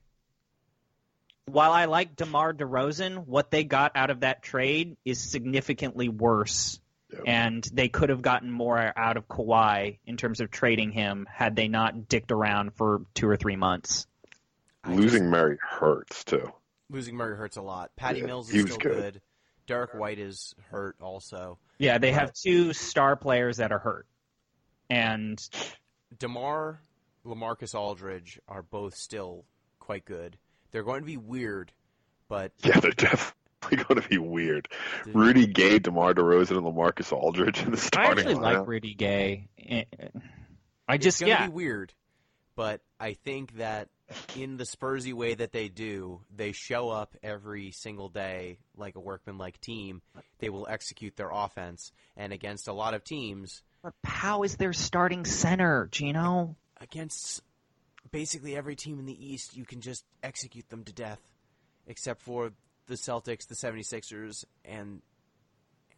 while I like DeMar DeRozan, what they got out of that trade is significantly worse. Yep. And they could have gotten more out of Kawhi in terms of trading him had they not dicked around for 2 or 3 months. Losing Murray hurts, too. Losing Murray hurts a lot. Patty Mills is still good. Derek White is hurt also. Yeah, they have 2 star players that are hurt. And DeMar, LaMarcus Aldridge are both still quite good. They're going to be weird, but... Yeah, they're definitely going to be weird. Rudy Gay, DeMar DeRozan, and LaMarcus Aldridge in the starting lineup. I actually like Rudy Gay. It's going to be weird, but I think that in the Spursy way that they do, they show up every single day like a workmanlike team. They will execute their offense, and against a lot of teams... But how is their starting center, Gino? Against basically every team in the East, you can just execute them to death, except for the Celtics, the 76ers, and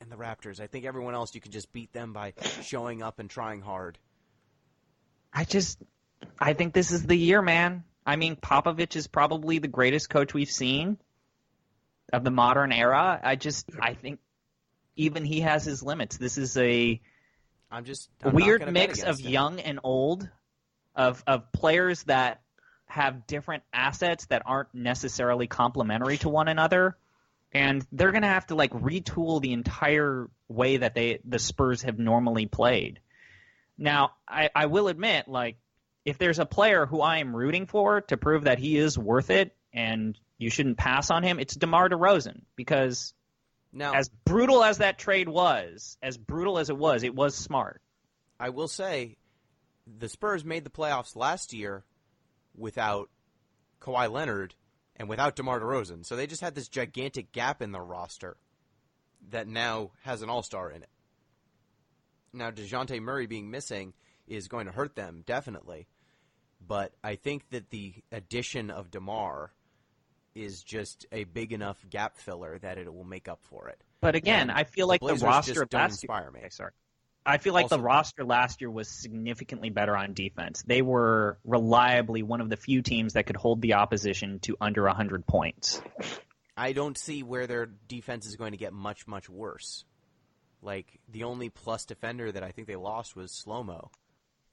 the Raptors. I think everyone else, you can just beat them by showing up and trying hard. I think this is the year, man. I mean, Popovich is probably the greatest coach we've seen of the modern era. I think even he has his limits. This is a weird mix of young and old, of players that have different assets that aren't necessarily complementary to one another, and they're going to have to retool the entire way that the Spurs have normally played. Now, I will admit, if there's a player who I am rooting for to prove that he is worth it and you shouldn't pass on him, it's DeMar DeRozan, because now, as brutal as that trade was, as brutal as it was smart. I will say the Spurs made the playoffs last year without Kawhi Leonard and without DeMar DeRozan. So they just had this gigantic gap in their roster that now has an all-star in it. Now, DeJounte Murray being missing is going to hurt them, definitely. But I think that the addition of DeMar is just a big enough gap filler that it will make up for it. But again, I feel like the roster of basketball. I feel like Also- the roster last year was significantly better on defense. They were reliably one of the few teams that could hold the opposition to under 100 points. I don't see where their defense is going to get much, much worse. Like, the only plus defender that I think they lost was Slow-Mo,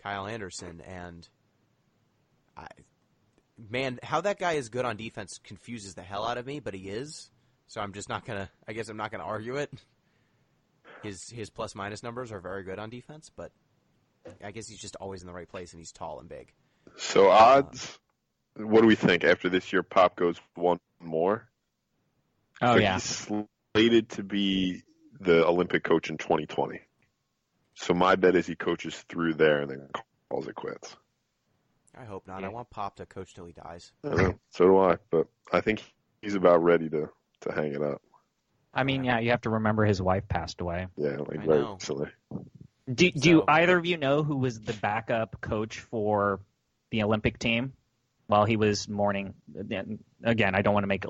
Kyle Anderson, and man, how that guy is good on defense confuses the hell out of me, but he is. So I'm just not gonna. I guess I'm not gonna argue it. His plus minus numbers are very good on defense, but I guess he's just always in the right place and he's tall and big. So odds. What do we think after this year? Pop goes one more. Oh, So yeah. He's slated to be the Olympic coach in 2020. So my bet is he coaches through there and then calls it quits. I hope not. Yeah. I want Pop to coach till he dies. I don't know. So do I. But I think he's about ready to hang it up. I mean, yeah, you have to remember his wife passed away. Yeah, like I very know. recently. Do either of you know who was the backup coach for the Olympic team while he was mourning? Again, I don't want to make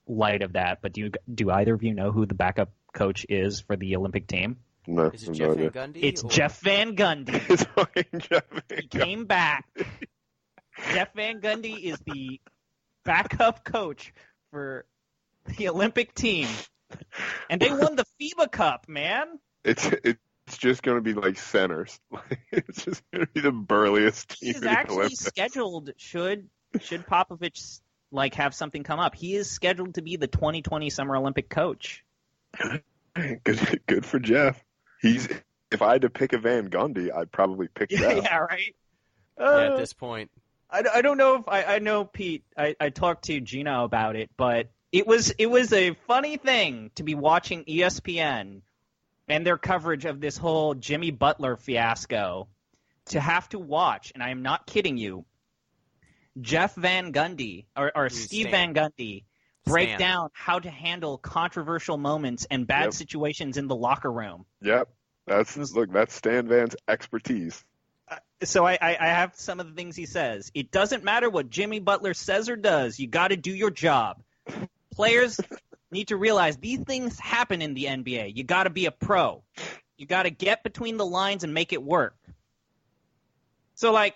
light of that, but do either of you know who the backup coach is for the Olympic team? No, Is it I have Jeff no Van idea. Gundy? It's or- Jeff Van Gundy. It's fucking Jeff Van He Gundy. came back. Jeff Van Gundy is the backup coach for the Olympic team. And they won the FIBA Cup, man. It's just going to be like centers. It's just going to be the burliest He team is in the actually Olympics. scheduled, should Popovich have something come up, he is scheduled to be the 2020 Summer Olympic coach. Good for Jeff. If I had to pick a Van Gundy, I'd probably pick Jeff. Yeah, right? Yeah, at this point. I don't know if I know, Pete. I talked to Gino about it, but it was a funny thing to be watching ESPN and their coverage of this whole Jimmy Butler fiasco, to have to watch, and I am not kidding you, Jeff Van Gundy or Steve Stan. Van Gundy break Stan. down how to handle controversial moments and bad Yep. situations in the locker room. Yep. That's Stan Van's expertise. So I have some of the things he says. It doesn't matter what Jimmy Butler says or does. You got to do your job. Players need to realize these things happen in the NBA. You got to be a pro. You got to get between the lines and make it work. So, like,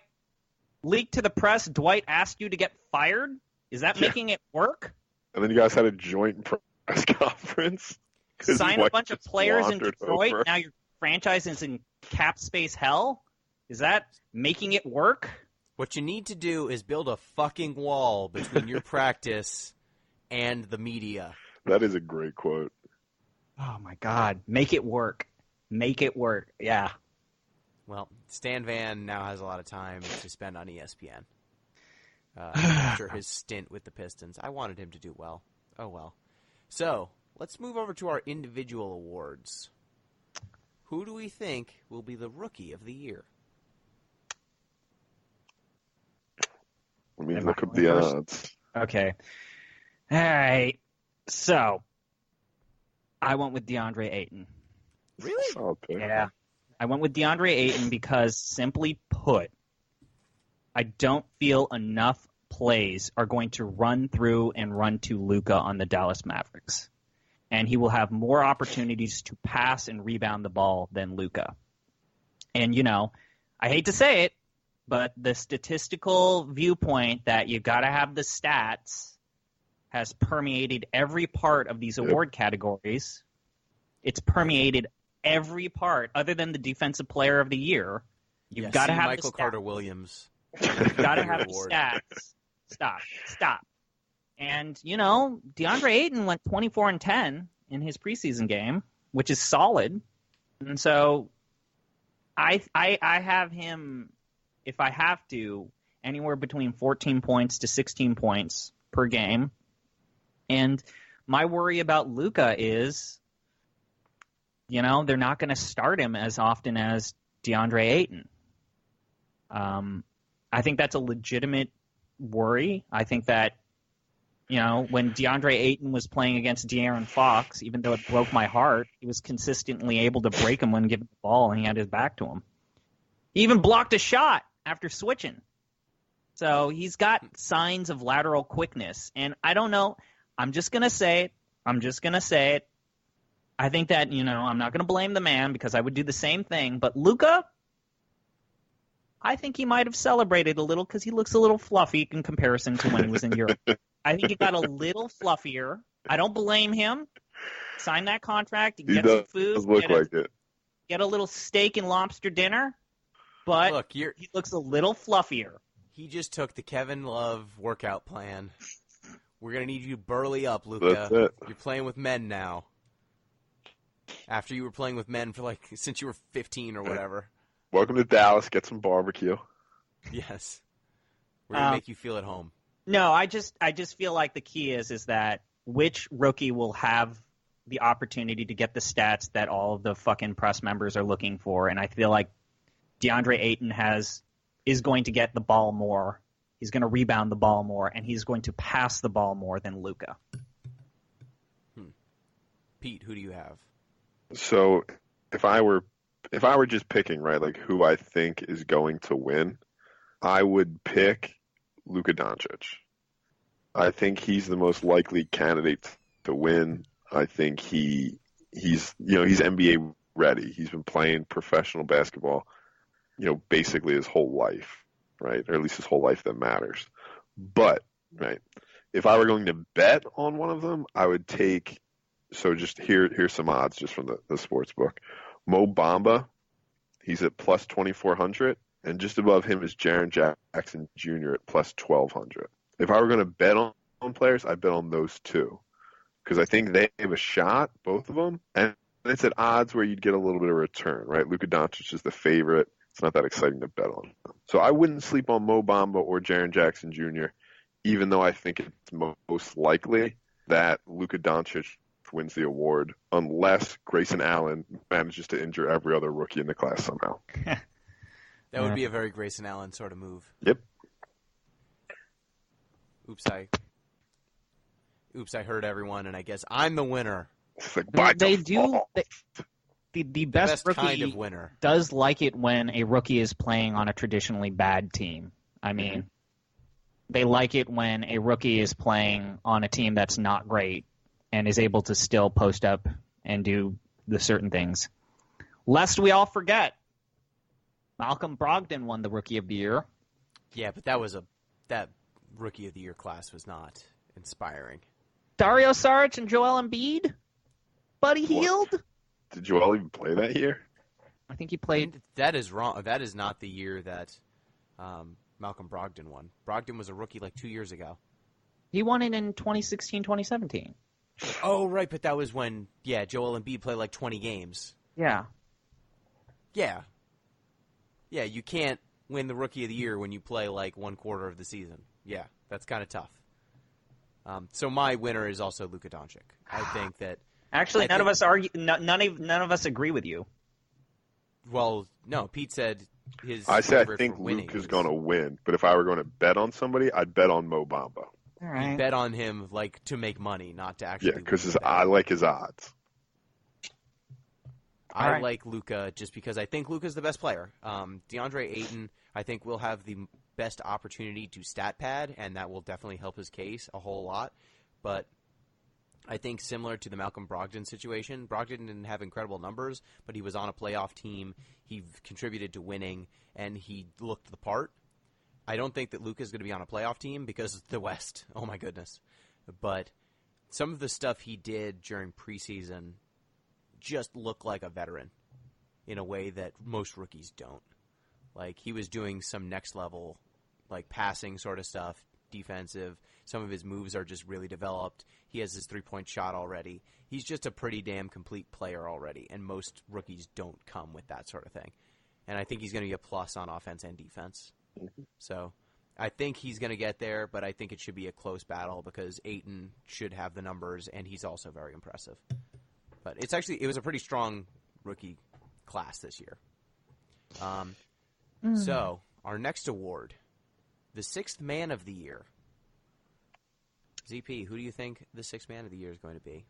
leak to the press, Dwight asked you to get fired? Is that making it work? And then you guys had a joint press conference. 'Cause his Sign a wife bunch of just players in wandered Detroit. over. Now your franchise is in cap space hell? Is that making it work? What you need to do is build a fucking wall between your practice and the media. That is a great quote. Oh, my God. Make it work. Make it work. Yeah. Well, Stan Van now has a lot of time to spend on ESPN after his stint with the Pistons. I wanted him to do well. Oh, well. So, let's move over to our individual awards. Who do we think will be the Rookie of the Year? Let me Am look I up the going first? odds. Okay. All right. So, I went with DeAndre Ayton. Really? Solid pick. Yeah. I went with DeAndre Ayton because, simply put, I don't feel enough plays are going to run through and run to Luka on the Dallas Mavericks. And he will have more opportunities to pass and rebound the ball than Luka. And, you know, I hate to say it, but the statistical viewpoint that you got to have the stats has permeated every part of these award categories. It's permeated every part other than the Defensive Player of the Year. You've got to have Michael the stats. Carter Williams. You've got to have the Award. stats. Stop. And, you know, DeAndre Ayton went 24 and 10 in his preseason game, which is solid. And so I have him, if I have to, anywhere between 14 points to 16 points per game. And my worry about Luka is, you know, they're not going to start him as often as DeAndre Ayton. I think that's a legitimate worry. I think that, you know, when DeAndre Ayton was playing against De'Aaron Fox, even though it broke my heart, he was consistently able to break him when given the ball, and he had his back to him. He even blocked a shot after switching. So he's got signs of lateral quickness. And I don't know. I'm just going to say it. I think that, I'm not going to blame the man because I would do the same thing. But Luka, I think he might have celebrated a little because he looks a little fluffy in comparison to when he was in Europe. I think he got a little fluffier. I don't blame him. Sign that contract, get some food, get a little steak and lobster dinner. But look, he looks a little fluffier. He just took the Kevin Love workout plan. We're going to need you to burly up, Luka. That's it. You're playing with men now. After you were playing with men for since you were 15 or whatever. Welcome to Dallas. Get some barbecue. Yes. We're going to make you feel at home. No, I just feel like the key is that which rookie will have the opportunity to get the stats that all of the fucking press members are looking for. And I feel like DeAndre Ayton is going to get the ball more. He's going to rebound the ball more, and he's going to pass the ball more than Luka. Pete, who do you have? So if I were just picking, right, like who I think is going to win, I would pick Luka Doncic. I think he's the most likely candidate to win. I think he's NBA ready. He's been playing professional basketball, basically his whole life, right? Or at least his whole life that matters. But, right, if I were going to bet on one of them, I would take, so just here's some odds just from the sports book. Mo Bamba, he's at plus 2,400, and just above him is Jaren Jackson Jr. at plus 1,200. If I were going to bet on players, I'd bet on those two because I think they have a shot, both of them, and it's at odds where you'd get a little bit of return, right? Luka Doncic is the favorite. It's not that exciting to bet on them. So I wouldn't sleep on Mo Bamba or Jaren Jackson Jr., even though I think it's most likely that Luka Doncic wins the award unless Grayson Allen manages to injure every other rookie in the class somehow. That would be a very Grayson Allen sort of move. Yep. Oops, I heard everyone, and I guess I'm the winner. It's like, by default. The best rookie kind of winner does like it when a rookie is playing on a traditionally bad team. I mean, they like it when a rookie is playing on a team that's not great and is able to still post up and do the certain things. Lest we all forget, Malcolm Brogdon won the Rookie of the Year. Yeah, but that Rookie of the Year class was not inspiring. Dario Saric and Joel Embiid? Buddy Hield? Did Joel even play that year? I think he played. That is wrong. That is not the year that Malcolm Brogdon won. Brogdon was a rookie 2 years ago. He won it in 2016, 2017. Oh, right, but that was when, Joel Embiid played 20 games. Yeah. Yeah. Yeah, you can't win the Rookie of the Year when you play one quarter of the season. Yeah, that's kind of tough. So my winner is also Luka Doncic. I think that actually none of us argue. None of us agree with you. Well, no. Pete said his. I said I think Luke is going to win, but if I were going to bet on somebody, I'd bet on Mo Bamba. All right. You bet on him to make money, not to actually. Yeah, because I like his odds. I like Luka just because I think Luka's the best player. DeAndre Ayton, I think, will have the best opportunity to stat pad, and that will definitely help his case a whole lot. But I think similar to the Malcolm Brogdon situation, Brogdon didn't have incredible numbers, but he was on a playoff team. He contributed to winning, and he looked the part. I don't think that Luka's going to be on a playoff team because the West, oh my goodness. But some of the stuff he did during preseason just looked like a veteran in a way that most rookies don't. He was doing some next level, passing sort of stuff, defensive. Some of his moves are just really developed. He has his three-point shot already. He's just a pretty damn complete player already, and most rookies don't come with that sort of thing. And I think he's going to be a plus on offense and defense. So I think he's going to get there, but I think it should be a close battle because Ayton should have the numbers, and he's also very impressive. But it was a pretty strong rookie class this year. So our next award, the Sixth Man of the Year. ZP, who do you think the Sixth Man of the Year is going to be?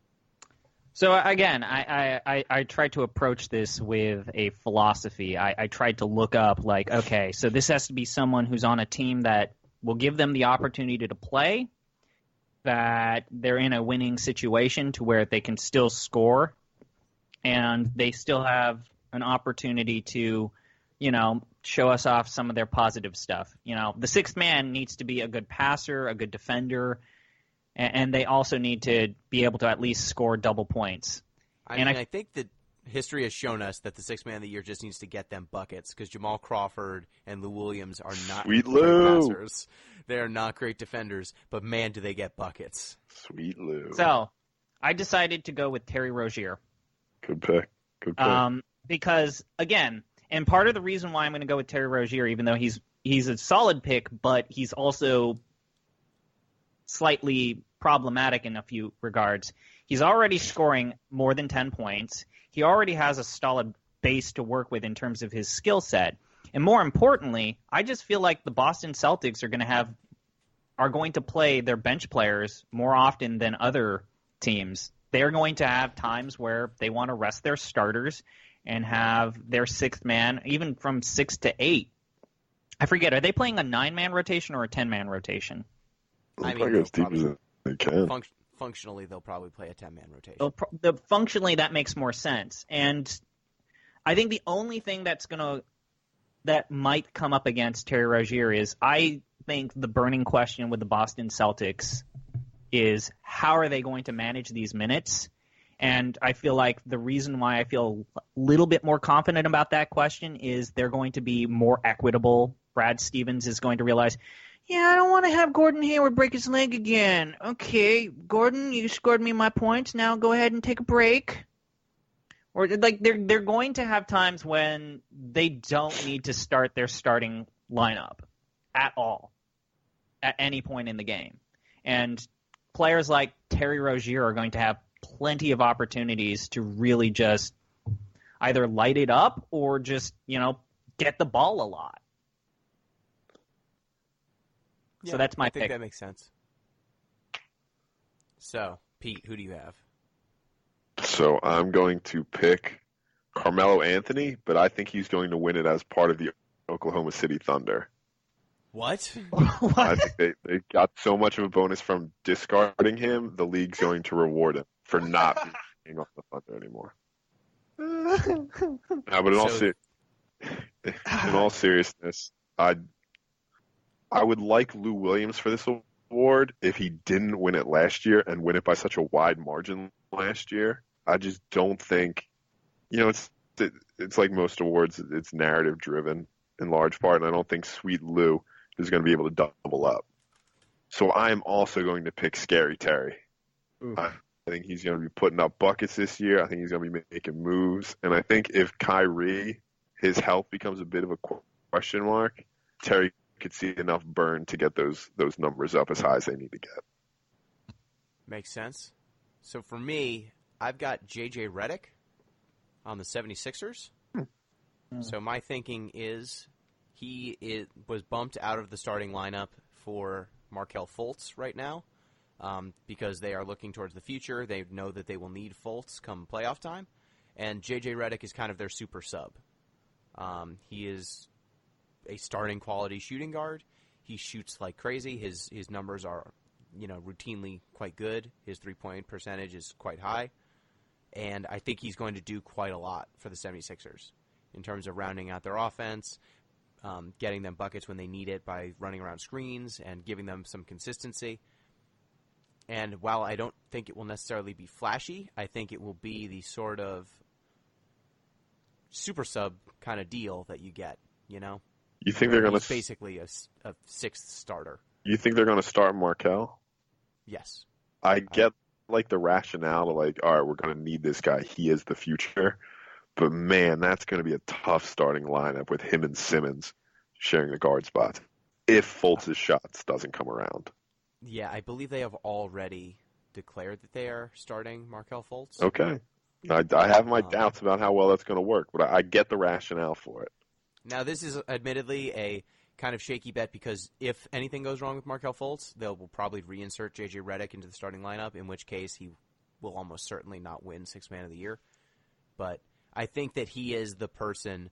So again, I tried to approach this with a philosophy. I tried to look up okay, so this has to be someone who's on a team that will give them the opportunity to play, that they're in a winning situation to where they can still score and they still have an opportunity to, show us off some of their positive stuff. The sixth man needs to be a good passer, a good defender, and they also need to be able to at least score double points. I think that history has shown us that the sixth man of the year just needs to get them buckets because Jamal Crawford and Lou Williams are not Sweet great Lou. passers. They are not great defenders, but man, do they get buckets. Sweet Lou. So I decided to go with Terry Rozier. Good pick. Good pick. Because, again, and part of the reason why I'm going to go with Terry Rozier, even though he's a solid pick, but he's also slightly problematic in a few regards. He's already scoring more than 10 points. He already has a solid base to work with in terms of his skill set. And more importantly, I just feel like the Boston Celtics are going to play their bench players more often than other teams. They're going to have times where they want to rest their starters and have their sixth man, even from 6 to 8. I forget, are they playing a 9-man rotation or a 10-man rotation? I mean, as deep as they can. Functionally, they'll probably play a 10-man rotation. Functionally, that makes more sense. And I think the only thing that might come up against Terry Rozier is I think the burning question with the Boston Celtics is how are they going to manage these minutes? And I feel like the reason why I feel a little bit more confident about that question is they're going to be more equitable. Brad Stevens is going to realize, I don't want to have Gordon Hayward break his leg again. Okay, Gordon, you scored me my points. Now go ahead and take a break. Or they're going to have times when they don't need to start their starting lineup at all at any point in the game. And players like Terry Rozier are going to have plenty of opportunities to really just either light it up or just, get the ball a lot. Yeah, so that's my I think pick. that makes sense. So, Pete, who do you have? So I'm going to pick Carmelo Anthony, but I think he's going to win it as part of the Oklahoma City Thunder. What? I think they got so much of a bonus from discarding him, the league's going to reward him for not being on the Thunder anymore. No, but in all seriousness, I would like Lou Williams for this award if he didn't win it last year and win it by such a wide margin last year. I just don't think, it's like most awards, it's narrative driven in large part, and I don't think Sweet Lou is going to be able to double up. So I am also going to pick Scary Terry. I think he's going to be putting up buckets this year. I think he's going to be making moves. And I think if Kyrie, his health becomes a bit of a question mark, Terry could see enough burn to get those numbers up as high as they need to get. Makes sense. So for me, I've got J.J. Redick on the 76ers. So my thinking is he was bumped out of the starting lineup for Markelle Fultz right now because they are looking towards the future. They know that they will need Fultz come playoff time. And J.J. Redick is kind of their super sub. He is a starting quality shooting guard. He shoots like crazy. His numbers are, routinely quite good. His 3-point percentage is quite high. And I think he's going to do quite a lot for the 76ers in terms of rounding out their offense, getting them buckets when they need it by running around screens and giving them some consistency. And while I don't think it will necessarily be flashy, I think it will be the sort of super sub kind of deal that you get, You think they're going He's to basically a sixth starter. You think they're going to start Markelle? Yes. I get the rationale to all right, we're going to need this guy. He is the future. But man, that's going to be a tough starting lineup with him and Simmons sharing the guard spots if Fultz's shots doesn't come around. Yeah, I believe they have already declared that they are starting Markelle Fultz. Okay. I have my doubts about how well that's going to work, but I get the rationale for it. Now, this is admittedly a kind of shaky bet because if anything goes wrong with Markelle Fultz, they will probably reinsert J.J. Redick into the starting lineup, in which case he will almost certainly not win Sixth Man of the Year. But I think that he is the person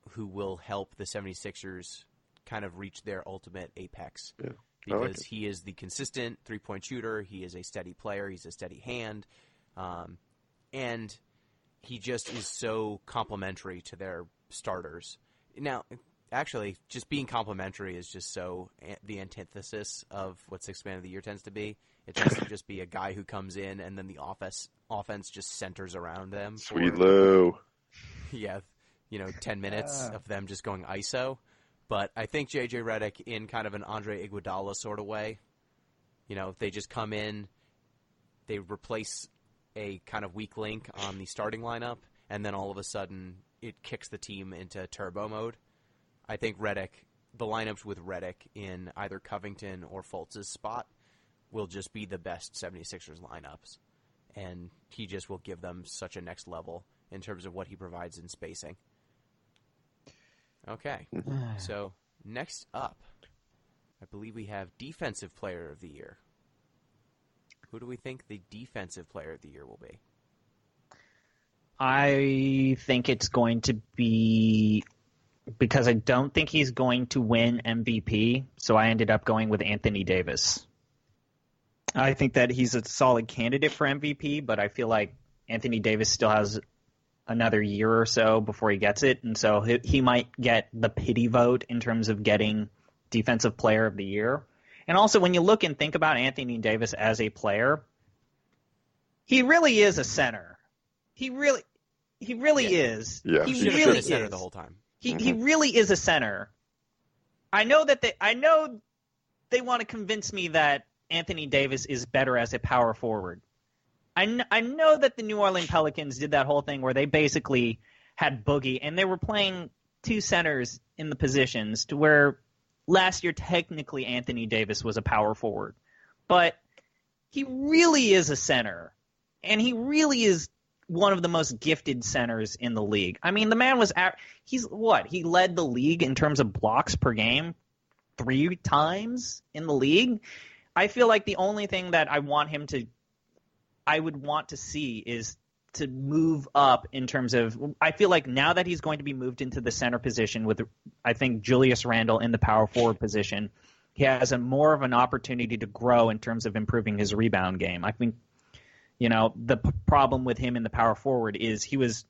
who will help the 76ers kind of reach their ultimate apex. Yeah, because he is the consistent three-point shooter. He is a steady player. He's a steady hand. And he just is so complementary to their starters. Now, actually, just being complimentary is just so the antithesis of what Sixth Man of the Year tends to be. It tends to just be a guy who comes in and then the offense just centers around them. Sweet Lou. Yeah, 10 minutes of them just going ISO. But I think J.J. Redick, in kind of an Andre Iguodala sort of way, they just come in, they replace a kind of weak link on the starting lineup, and then all of a sudden it kicks the team into turbo mode. I think the lineups with Redick in either Covington or Fultz's spot will just be the best 76ers lineups. And he just will give them such a next level in terms of what he provides in spacing. Okay, so next up, I believe we have Defensive Player of the Year. Who do we think the Defensive Player of the Year will be? I think it's going to be, because I don't think he's going to win MVP, so I ended up going with Anthony Davis. I think that he's a solid candidate for MVP, but I feel like Anthony Davis still has another year or so before he gets it, and so he might get the pity vote in terms of getting Defensive Player of the Year. And also, when you look and think about Anthony Davis as a player, he really is a center. He really is. Yeah, he should have really been a center is. the whole time. He really is a center. I know they want to convince me that Anthony Davis is better as a power forward. I know that the New Orleans Pelicans did that whole thing where they basically had Boogie, and they were playing two centers in the positions to where last year technically Anthony Davis was a power forward. But he really is a center, and he really is one of the most gifted centers in the league. I mean, the man was he led the league in terms of blocks per game 3 times in the league. I feel like the only thing that I would want to see is to move up in terms of, I feel like now that he's going to be moved into the center position with, I think, Julius Randle in the power forward position, he has more of an opportunity to grow in terms of improving his rebound game. I think, the problem with him in the power forward is he's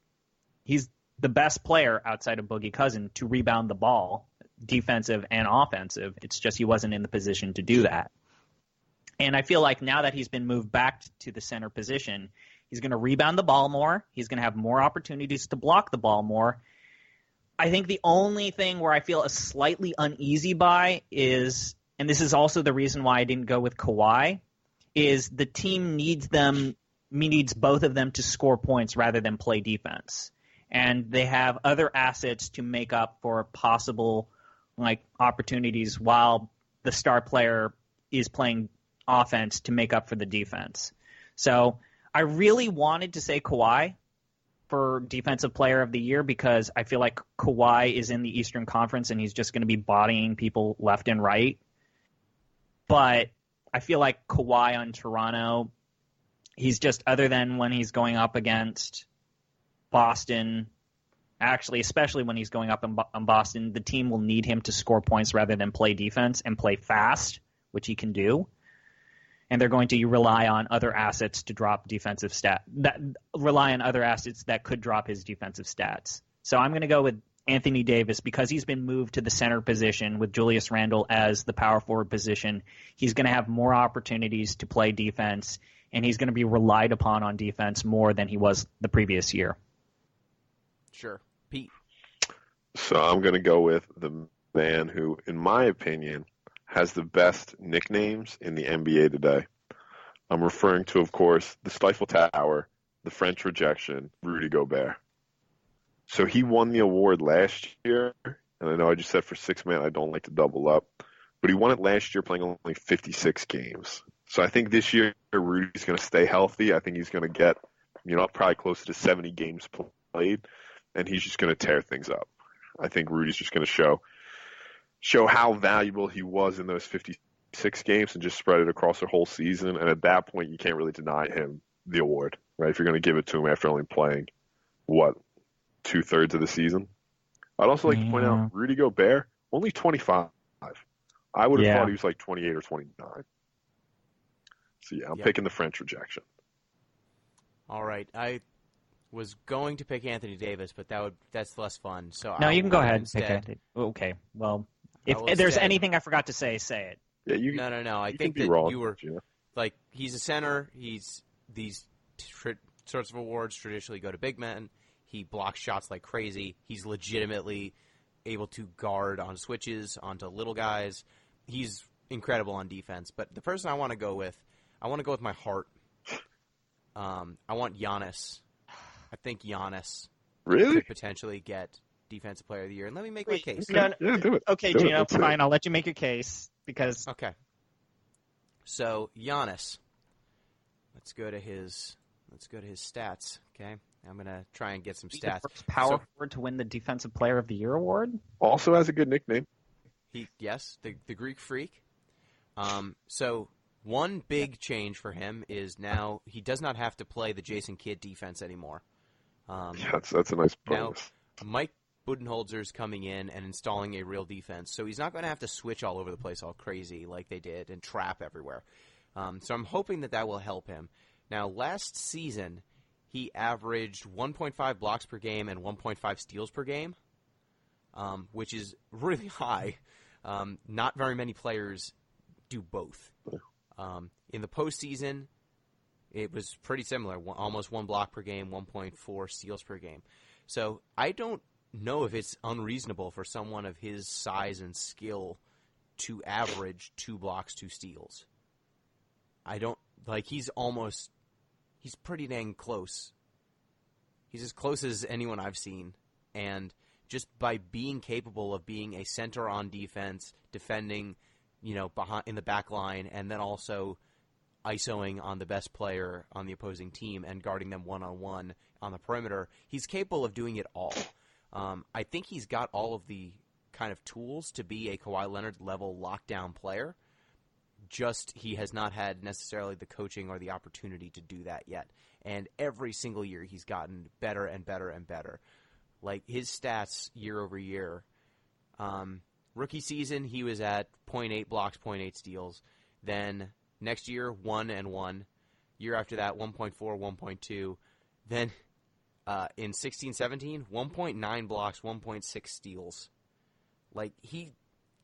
the best player outside of Boogie Cousin to rebound the ball, defensive and offensive. It's just he wasn't in the position to do that. And I feel like now that he's been moved back to the center position, he's going to rebound the ball more. He's going to have more opportunities to block the ball more. I think the only thing where I feel a slightly uneasy by is, and this is also the reason why I didn't go with Kawhi, is the team needs both of them to score points rather than play defense. And they have other assets to make up for possible opportunities while the star player is playing offense to make up for the defense. So I really wanted to say Kawhi for Defensive Player of the Year because I feel like Kawhi is in the Eastern Conference and he's just going to be bodying people left and right. But I feel like Kawhi on Toronto, he's just, other than when he's going up against Boston, actually, especially when he's going up in Boston, the team will need him to score points rather than play defense and play fast, which he can do. And they're going to rely on other assets to drop defensive rely on other assets that could drop his defensive stats. So I'm going to go with Anthony Davis because he's been moved to the center position with Julius Randle as the power forward position. He's going to have more opportunities to play defense, and he's going to be relied upon on defense more than he was the previous year. Sure. Pete? So I'm going to go with the man who, in my opinion, has the best nicknames in the NBA today. I'm referring to, of course, the Stifle Tower, the French Rejection, Rudy Gobert. So he won the award last year, and I know I just said for six man I don't like to double up, but he won it last year playing only 56 games. So I think this year Rudy's going to stay healthy. I think he's going to get, probably closer to 70 games played, and he's just going to tear things up. I think Rudy's just going to show how valuable he was in those 56 games and just spread it across the whole season. And at that point, you can't really deny him the award, right? If you're going to give it to him after only playing, 2/3 of the season. I'd also like to point out Rudy Gobert, only 25. I would have thought he was like 28 or 29. So, I'm picking the French Rejection. All right. I was going to pick Anthony Davis, but that's less fun. So No, you can go ahead and instead. pick Anthony. Okay, well, if will there's instead- anything I forgot to say, say it. Yeah, you. No. I you think can be that wrong, you were Gino. like he's a center. He's these sorts of awards traditionally go to big men. He blocks shots like crazy. He's legitimately able to guard on switches onto little guys. He's incredible on defense. But the person I want to go with my heart. I want Giannis. I think Giannis Really? could potentially get Defensive Player of the Year. And let me make my case. No, Yeah, do it. Okay, Do it. Gino, Let's see fine. it. I'll let you make your case because Okay. So Giannis. Let's go to his stats. Okay, I'm gonna try and get some he's stats. the first power So forward to win the Defensive Player of the Year award. Also has a good nickname. the Greek Freak. So one big change for him is now he does not have to play the Jason Kidd defense anymore. Yeah, that's a nice Now, bonus. Mike Budenholzer's coming in and installing a real defense, so he's not going to have to switch all over the place all crazy like they did and trap everywhere. So I'm hoping that will help him. Now, last season, he averaged 1.5 blocks per game and 1.5 steals per game, which is really high. Not very many players do both. In the postseason, it was pretty similar, almost 1 block per game, 1.4 steals per game. So I don't know if it's unreasonable for someone of his size and skill to average 2 blocks, 2 steals. I don't he's pretty dang close. He's as close as anyone I've seen, and just by being capable of being a center on defense, defending, behind in the back line, and then also isoing on the best player on the opposing team and guarding them one-on-one on the perimeter, he's capable of doing it all. I think he's got all of the kind of tools to be a Kawhi Leonard level lockdown player. Just he has not had necessarily the coaching or the opportunity to do that yet. And every single year he's gotten better and better and better. Like his stats year over year. Rookie season he was at 0.8 blocks, 0.8 steals. Then next year 1 and 1. Year after that 1.4, 1.2. Then in 16-17 1.9 blocks, 1.6 steals. Like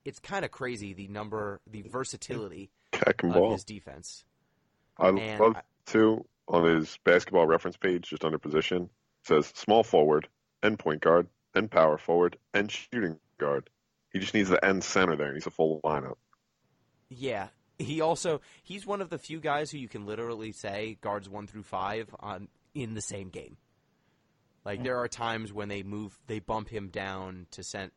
it's kind of crazy the versatility Cat can of ball. his defense. I And love, too, on his basketball reference page, just under position, it says small forward, and point guard, and power forward, and shooting guard. He just needs the end center there. He needs a full lineup. Yeah. He's one of the few guys who you can literally say guards 1 through 5 in the same game. Like there are times when they bump him down to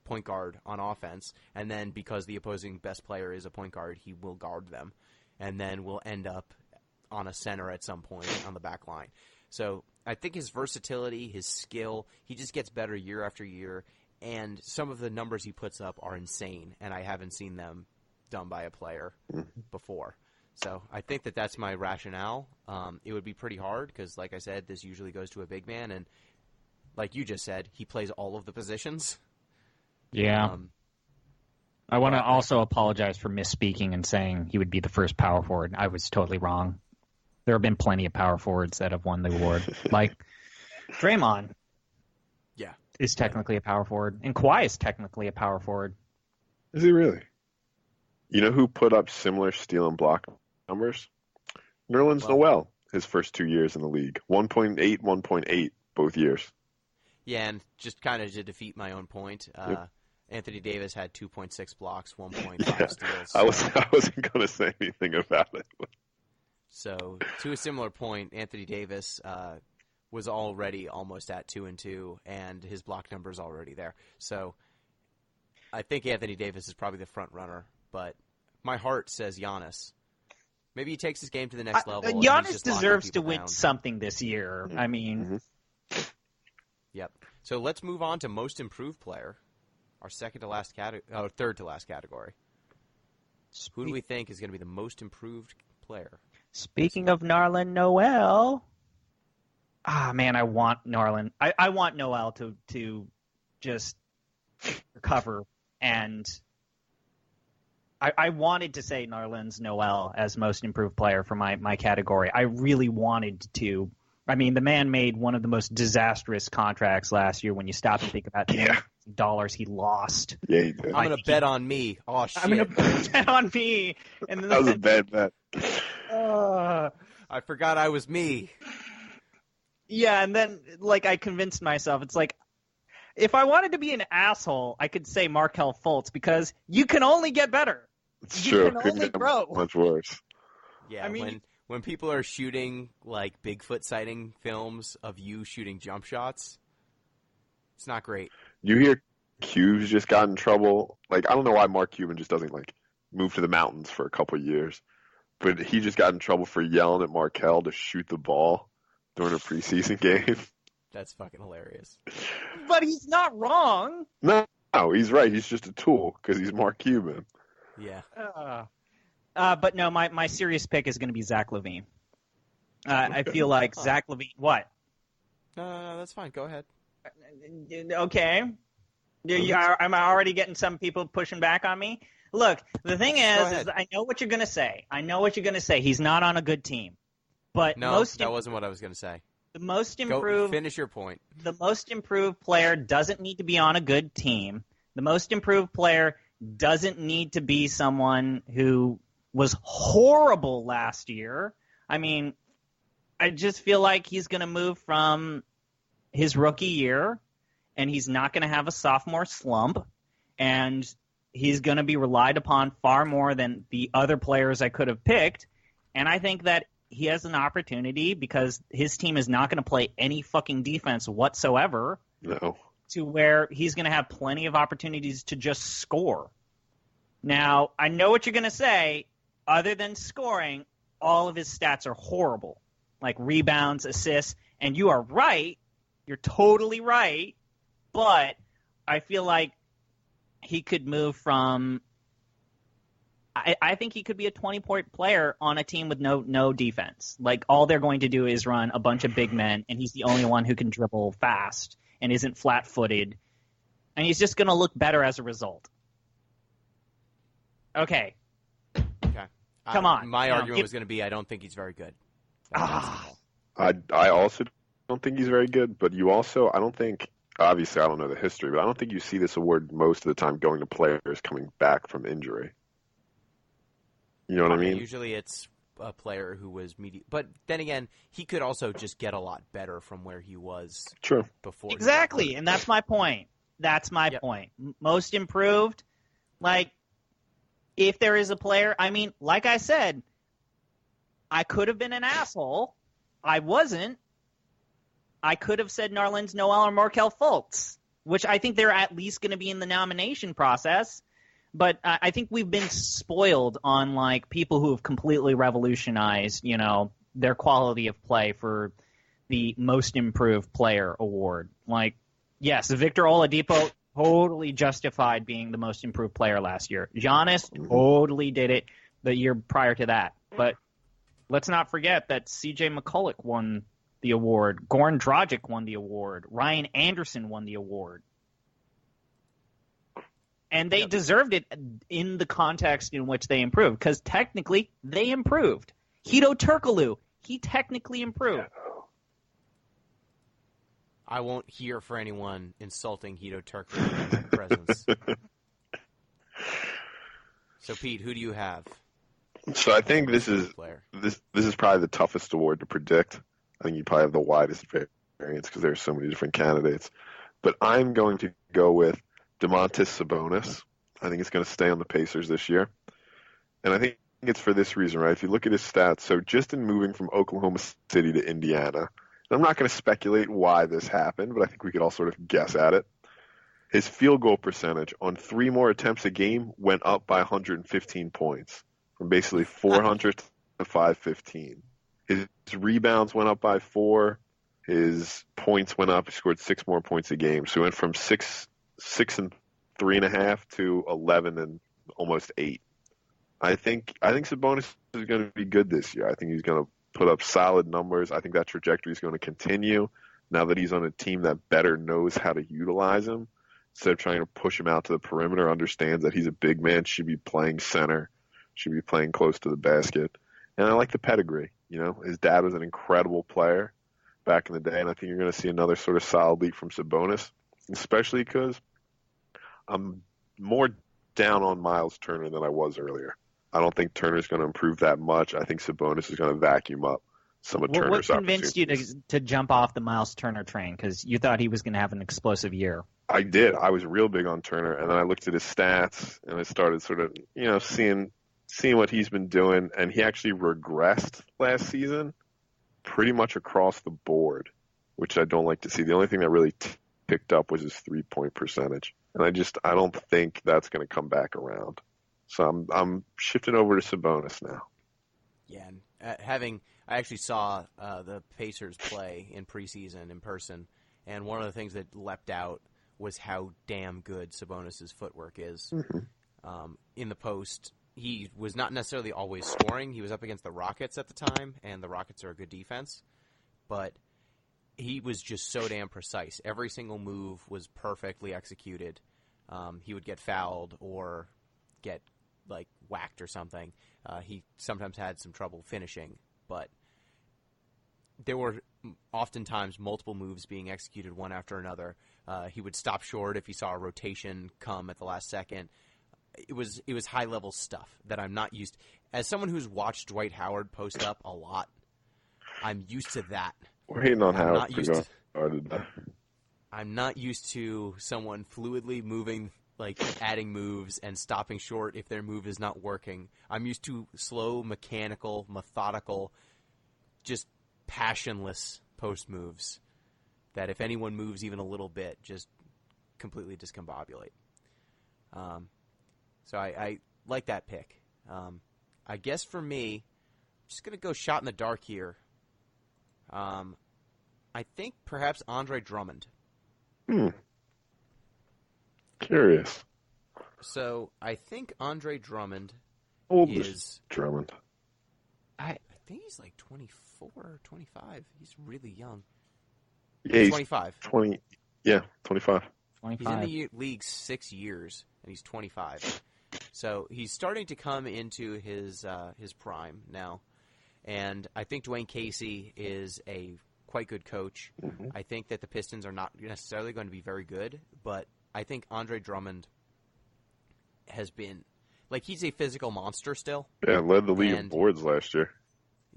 point guard on offense, and then because the opposing best player is a point guard, he will guard them, and then will end up on a center at some point on the back line. So I think his versatility, his skill, he just gets better year after year, and some of the numbers he puts up are insane, and I haven't seen them done by a player before. So I think that's my rationale. It would be pretty hard because, like I said, this usually goes to a big man, and like you just said, he plays all of the positions. Yeah. I want to also apologize for misspeaking and saying he would be the first power forward. I was totally wrong. There have been plenty of power forwards that have won the award. Like Draymond is technically a power forward, and Kawhi is technically a power forward. Is he really? You know who put up similar steal and block numbers? Nerlens Noel, his first 2 years in the league. 1.8, 1.8 both years. Yeah, and just kind of to defeat my own point, Anthony Davis had 2.6 blocks, 1.5 steals. I wasn't going to say anything about it. So, to a similar point, Anthony Davis was already almost at 2-2, and his block number is already there. So, I think Anthony Davis is probably the front runner, but my heart says Giannis. Maybe he takes his game to the next level. and he's Giannis just locking deserves to people win down. something this year. I mean, Yep. So let's move on to most improved player, our third to last category. Who do we think is going to be the most improved player? speaking of Narland Noel, man, I want Narland. I want Noel to just recover, and I wanted to say Narland's Noel as most improved player for my category. I really wanted to, I mean, the man made one of the most disastrous contracts last year when you stop and think about the dollars he lost. Yeah, he did. I'm going to bet on me. Oh, shit. I'm going to bet on me. And then That was a bad bet. I forgot I was me. Yeah, and then, like, I convinced myself. It's like, if I wanted to be an asshole, I could say Markelle Fultz, because you can only get better. It's You true. can Couldn't only get grow. much worse. Yeah, I mean- when people are shooting, like, Bigfoot sighting films of you shooting jump shots, it's not great. You hear Q's just got in trouble. Like, I don't know why Mark Cuban just doesn't, like, move to the mountains for a couple of years. But he just got in trouble for yelling at Markelle to shoot the ball during a preseason game. That's fucking hilarious. But he's not wrong. No, he's right. He's just a tool because he's Mark Cuban. Yeah. But no, my serious pick is going to be Zach LaVine. I feel like Zach LaVine. What? No, that's fine. Go ahead. Okay. Am I already getting some people pushing back on me? Look, the thing is I know what you're going to say. He's not on a good team. But No, that wasn't what I was going to say. The most Go improved. finish your point. The most improved player doesn't need to be on a good team. The most improved player doesn't need to be someone who was horrible last year. I mean, I just feel like he's going to move from his rookie year, and he's not going to have a sophomore slump, and he's going to be relied upon far more than the other players I could have picked. And I think that he has an opportunity, because his team is not going to play any fucking defense whatsoever, No. to where he's going to have plenty of opportunities to just score. Now, I know what you're going to say. Other than scoring, all of his stats are horrible, like rebounds, assists, and you are right. You're totally right. But I feel like he could move from I think he could be a 20-point player on a team with no defense. Like, all they're going to do is run a bunch of big men, and he's the only one who can dribble fast and isn't flat-footed. And he's just going to look better as a result. Okay. Come on. My argument was going to be I don't think he's very good. I also don't think he's very good, but you also, I don't think, obviously I don't know the history, but I don't think you see this award most of the time going to players coming back from injury. You know what I mean? Usually it's a player who was mediocre. But then again, he could also just get a lot better from where he was before. Exactly, and that's my point. Point. Most improved, like, if there is a player, I mean, like I said, I could have been an asshole. I wasn't. I could have said Nerlens Noel or Markelle Fultz, which I think they're at least going to be in the nomination process. But I think we've been spoiled on, like, people who have completely revolutionized, you know, their quality of play for the most improved player award. Like, yes, Victor Oladipo totally justified being the most improved player last year. Giannis totally did it the year prior to that. But let's not forget that C.J. McCulloch won the award. Goran Dragic won the award. Ryan Anderson won the award. And they deserved it in the context in which they improved, because technically they improved. Hito Turkoglu, he technically improved. I won't hear for anyone insulting Hito Turkoglu in his presence. So, Pete, who do you have? So I think this is probably the toughest award to predict. I think you probably have the widest variance because there are so many different candidates. But I'm going to go with Domantas Sabonis. I think it's going to stay on the Pacers this year. And I think it's for this reason, right? If you look at his stats, so just in moving from Oklahoma City to Indiana, and I'm not going to speculate why this happened, but I think we could all sort of guess at it. His field goal percentage on 3 more attempts a game went up by 115 points, from basically 400 to 515. His rebounds went up by 4. His points went up. He scored 6 more points a game. So he went from 6 and 3.5 to 11 and almost 8. I think Sabonis is going to be good this year. I think he's going to put up solid numbers. I think that trajectory is going to continue now that he's on a team that better knows how to utilize him. Instead of trying to push him out to the perimeter, understands that he's a big man, should be playing center, should be playing close to the basket. And I like the pedigree. You know, his dad was an incredible player back in the day, and I think you're going to see another sort of solid leap from Sabonis, especially because I'm more down on Miles Turner than I was earlier. I don't think Turner's going to improve that much. I think Sabonis is going to vacuum up some of Turner's What convinced you opportunities. to jump off the Miles Turner train? Because you thought he was going to have an explosive year. I did. I was real big on Turner, and then I looked at his stats, and I started sort of, seeing what he's been doing, and he actually regressed last season pretty much across the board, which I don't like to see. The only thing that really picked up was his 3-point percentage, and I don't think that's going to come back around. So I'm shifting over to Sabonis now. Yeah, and I actually saw the Pacers play in preseason in person, and one of the things that leapt out was how damn good Sabonis' footwork is. Mm-hmm. In the post, he was not necessarily always scoring. He was up against the Rockets at the time, and the Rockets are a good defense. But he was just so damn precise. Every single move was perfectly executed. He would get fouled or get whacked or something. He sometimes had some trouble finishing, but there were oftentimes multiple moves being executed one after another. He would stop short if he saw a rotation come at the last second. It was high level stuff that I'm not used to. As someone who's watched Dwight Howard post up a lot, I'm used to that. We're hating on Howard for going started that. I'm not used to someone fluidly moving, adding moves and stopping short if their move is not working. I'm used to slow, mechanical, methodical, just passionless post moves that if anyone moves even a little bit, just completely discombobulate. So I like that pick. I guess for me, I'm just going to go shot in the dark here. I think perhaps Andre Drummond. Curious. So I think Andre Drummond Old is Drummond. I think he's 24 or 25. He's really young. Yeah, he's 25. 20. Yeah, 25. 25. He's in the league 6 years, and he's 25. So he's starting to come into his prime now. And I think Dwayne Casey is a quite good coach. Mm-hmm. I think that the Pistons are not necessarily going to be very good, but I think Andre Drummond has been he's a physical monster still. Yeah, led the league in boards last year.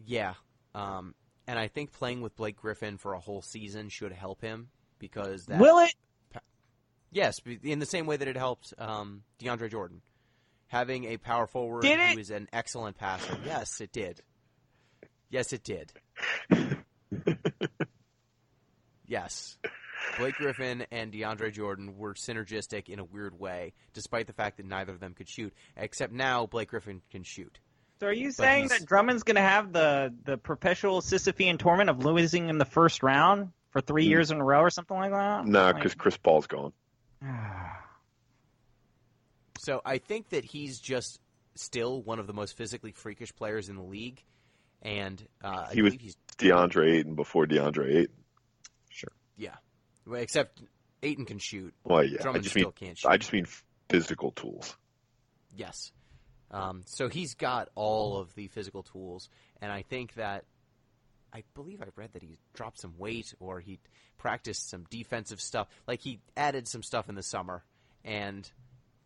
Yeah. And I think playing with Blake Griffin for a whole season should help him because that. Will it? Yes, in the same way that it helped DeAndre Jordan. Having a power forward who is an excellent passer. Yes, it did. Yes, it did. Yes. Blake Griffin and DeAndre Jordan were synergistic in a weird way, despite the fact that neither of them could shoot. Except now Blake Griffin can shoot. So are you saying that Drummond's going to have the perpetual Sisyphean torment of losing in the first round for 3 years in a row or something like that? No, because Chris Paul's gone. So I think that he's just still one of the most physically freakish players in the league. And he's DeAndre Ayton before DeAndre Ayton. Sure. Yeah. Well, except Ayton can shoot. Well, yeah. Drummond still can't shoot. I just mean physical tools. Yes. So he's got all of the physical tools, and I think that I believe I read that he dropped some weight or he practiced some defensive stuff. He added some stuff in the summer, and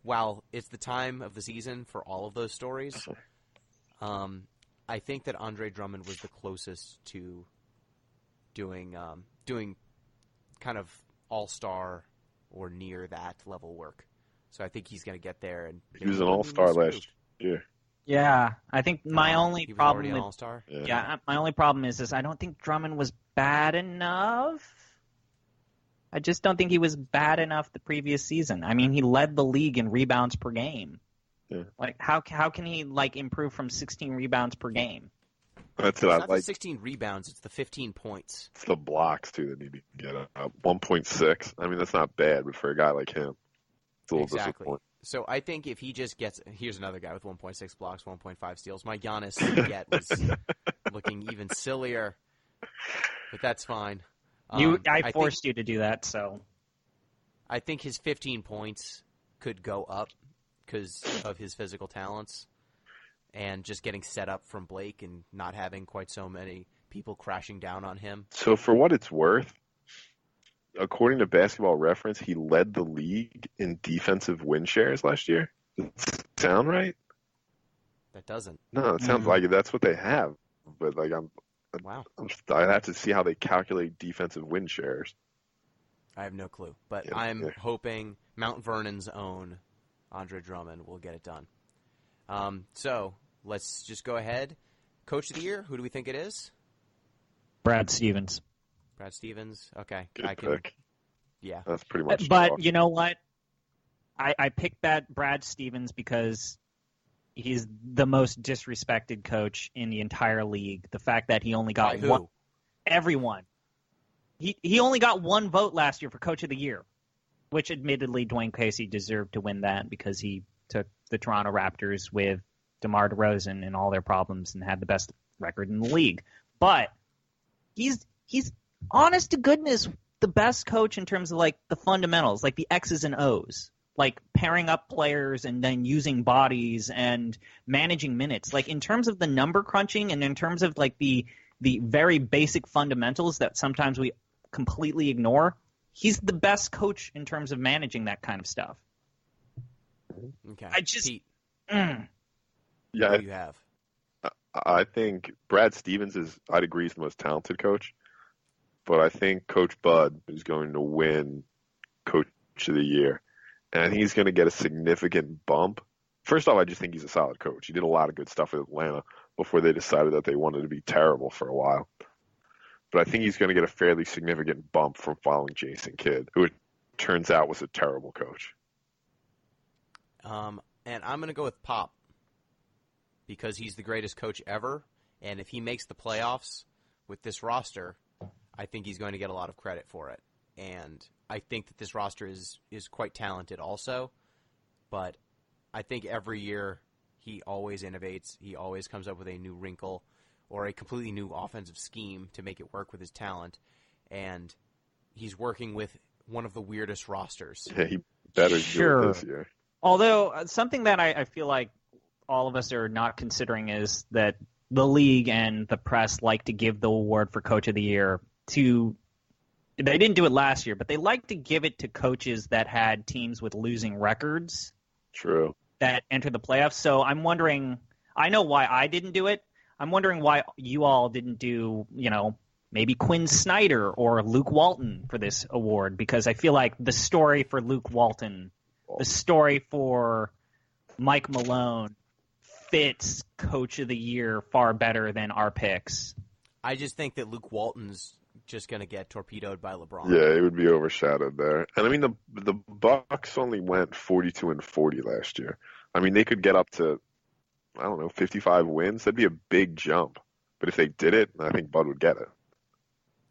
while it's the time of the season for all of those stories, I think that Andre Drummond was the closest to doing kind of all-star or near that level work. So I think he's going to get there. And he was an all-star last year. Yeah, I think my only he was problem already with an all-star? Yeah, my only problem is I don't think Drummond was bad enough. I just don't think he was bad enough the previous season. I mean, he led the league in rebounds per game. Yeah. How can he improve from 16 rebounds per game? That's it. It's not the 16 rebounds; it's the 15 points. It's the blocks too that need to get up. 1.6. I mean, that's not bad, but for a guy like him, it's a little disappointing. So I think if he just gets – here's another guy with 1.6 blocks, 1.5 steals. My Giannis get was looking even sillier, but that's fine. I forced you to do that, so. I think his 15 points could go up because of his physical talents and just getting set up from Blake and not having quite so many people crashing down on him. So for what it's worth, according to Basketball Reference, he led the league in defensive win shares last year. Does that sound right? That doesn't. No, it sounds like it. That's what they have. But like Wow. I have to see how they calculate defensive win shares. I have no clue. But Yeah, I'm hoping Mount Vernon's own Andre Drummond will get it done. So let's just go ahead. Coach of the year, who do we think it is? Brad Stevens. Brad Stevens. Okay. Good pick. Yeah. That's pretty much. But you know what? I picked that Brad Stevens because he's the most disrespected coach in the entire league. The fact that he only got By one. who? Everyone. He only got one vote last year for Coach of the Year, which admittedly Dwayne Casey deserved to win that because he took the Toronto Raptors with DeMar DeRozan and all their problems and had the best record in the league. But he's honest to goodness the best coach in terms of like the fundamentals, like the X's and O's, like pairing up players and then using bodies and managing minutes. Like in terms of the number crunching and in terms of like the very basic fundamentals that sometimes we completely ignore, he's the best coach in terms of managing that kind of stuff. Okay. I just Pete, Yeah, who do you have? I think Brad Stevens I'd agree, is the most talented coach. But I think Coach Bud is going to win Coach of the Year. And I think he's going to get a significant bump. First off, I just think he's a solid coach. He did a lot of good stuff with Atlanta before they decided that they wanted to be terrible for a while. But I think he's going to get a fairly significant bump from following Jason Kidd, who it turns out was a terrible coach. And I'm going to go with Pop because he's the greatest coach ever. And if he makes the playoffs with this roster, I think he's going to get a lot of credit for it. And I think that this roster is quite talented also. But I think every year he always innovates. He always comes up with a new wrinkle or a completely new offensive scheme to make it work with his talent. And he's working with one of the weirdest rosters. Yeah, he better do it this year. Although something that I feel like all of us are not considering is that the league and the press like to give the award for Coach of the Year to – they didn't do it last year, but they like to give it to coaches that had teams with losing records. True. That enter the playoffs. So I'm wondering – I know why I didn't do it. I'm wondering why you all didn't do, maybe Quinn Snyder or Luke Walton for this award, because I feel like the story for Luke Walton, the story for Mike Malone fits Coach of the Year far better than our picks. I just think that Luke Walton's just going to get torpedoed by LeBron. Yeah, it would be overshadowed there. And I mean, the Bucks only went 42-40 last year. I mean, they could get up to, 55 wins. That'd be a big jump. But if they did it, I think Bud would get it.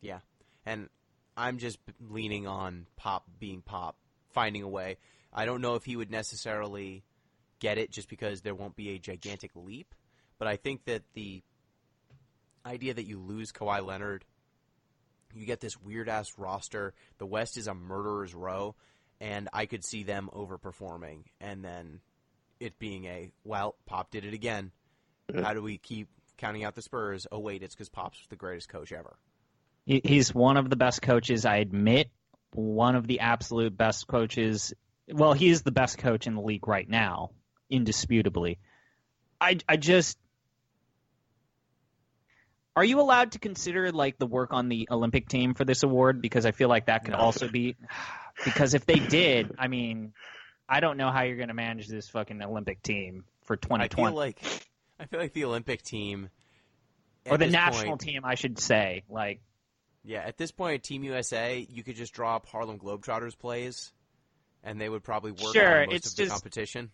Yeah, and I'm just leaning on Pop being Pop, finding a way. I don't know if he would necessarily get it just because there won't be a gigantic leap, but I think that the idea that you lose Kawhi Leonard, you get this weird-ass roster, the West is a murderer's row, and I could see them overperforming, and then it being Pop did it again. Yeah. How do we keep counting out the Spurs? Oh, wait, it's because Pop's the greatest coach ever. He's one of the best coaches, I admit. One of the absolute best coaches. Well, he is the best coach in the league right now, indisputably. I just... Are you allowed to consider like the work on the Olympic team for this award? Because I feel like that could also be... Because if they did, I mean, I don't know how you're going to manage this fucking Olympic team for 2020. I feel like the Olympic team... Or the national team, I should say. Yeah, at this point, Team USA, you could just draw up Harlem Globetrotters plays, and they would probably work on most of the competition.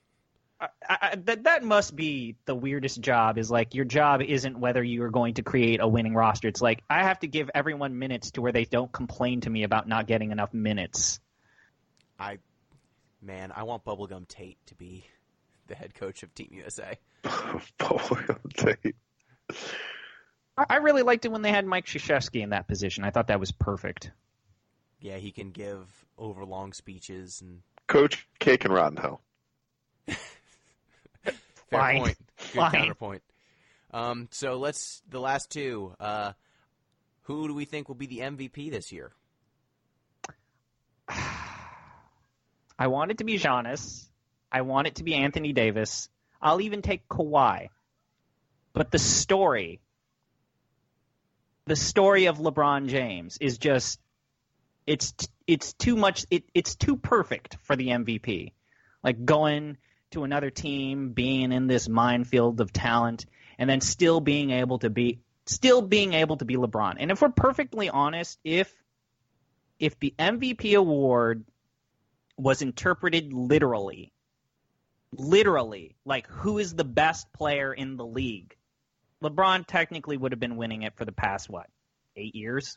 That must be the weirdest job, is like your job isn't whether you are going to create a winning roster. It's like I have to give everyone minutes to where they don't complain to me about not getting enough minutes. I want Bubblegum Tate to be the head coach of Team USA. Bubblegum Tate. I really liked it when they had Mike Krzyzewski in that position. I thought that was perfect. Yeah, he can give overlong speeches and Coach Cake and Rotten Hell. Fair point. Good counterpoint. So the last two. Who do we think will be the MVP this year? I want it to be Giannis. I want it to be Anthony Davis. I'll even take Kawhi. But the story of LeBron James is just it's too much. It's too perfect for the MVP. Like going to another team, being in this minefield of talent, and then still being able to be LeBron. And if we're perfectly honest, if the MVP award was interpreted literally, like who is the best player in the league, LeBron technically would have been winning it for the past, 8 years?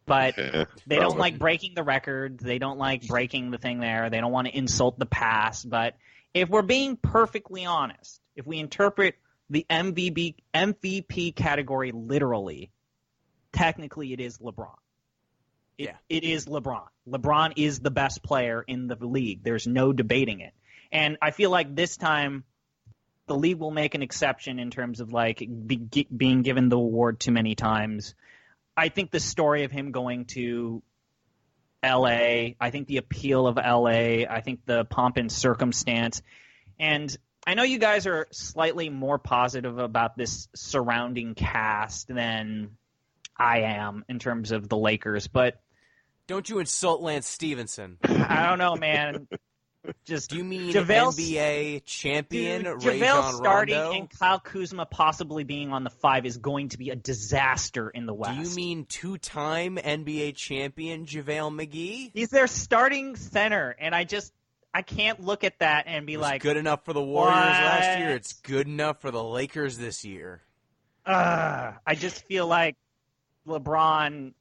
But they don't like breaking the record. They don't like breaking the thing there. They don't want to insult the past. But if we're being perfectly honest, if we interpret the MVP category literally, technically it is LeBron. It is LeBron. LeBron is the best player in the league. There's no debating it. And I feel like this time the league will make an exception in terms of being given the award too many times. I think the story of him going to L.A., I think the appeal of L.A., I think the pomp and circumstance. And I know you guys are slightly more positive about this surrounding cast than I am in terms of the Lakers, but don't you insult Lance Stevenson. I don't know, man. Just do you mean JaVale's, NBA champion JaVale Rajon starting Rondo? And Kyle Kuzma possibly being on the 5 is going to be a disaster in the West. Do you mean two-time NBA champion JaVale McGee? He's their starting center, and I can't look at that and be like, good enough for the Warriors last year. It's good enough for the Lakers this year. I just feel like LeBron,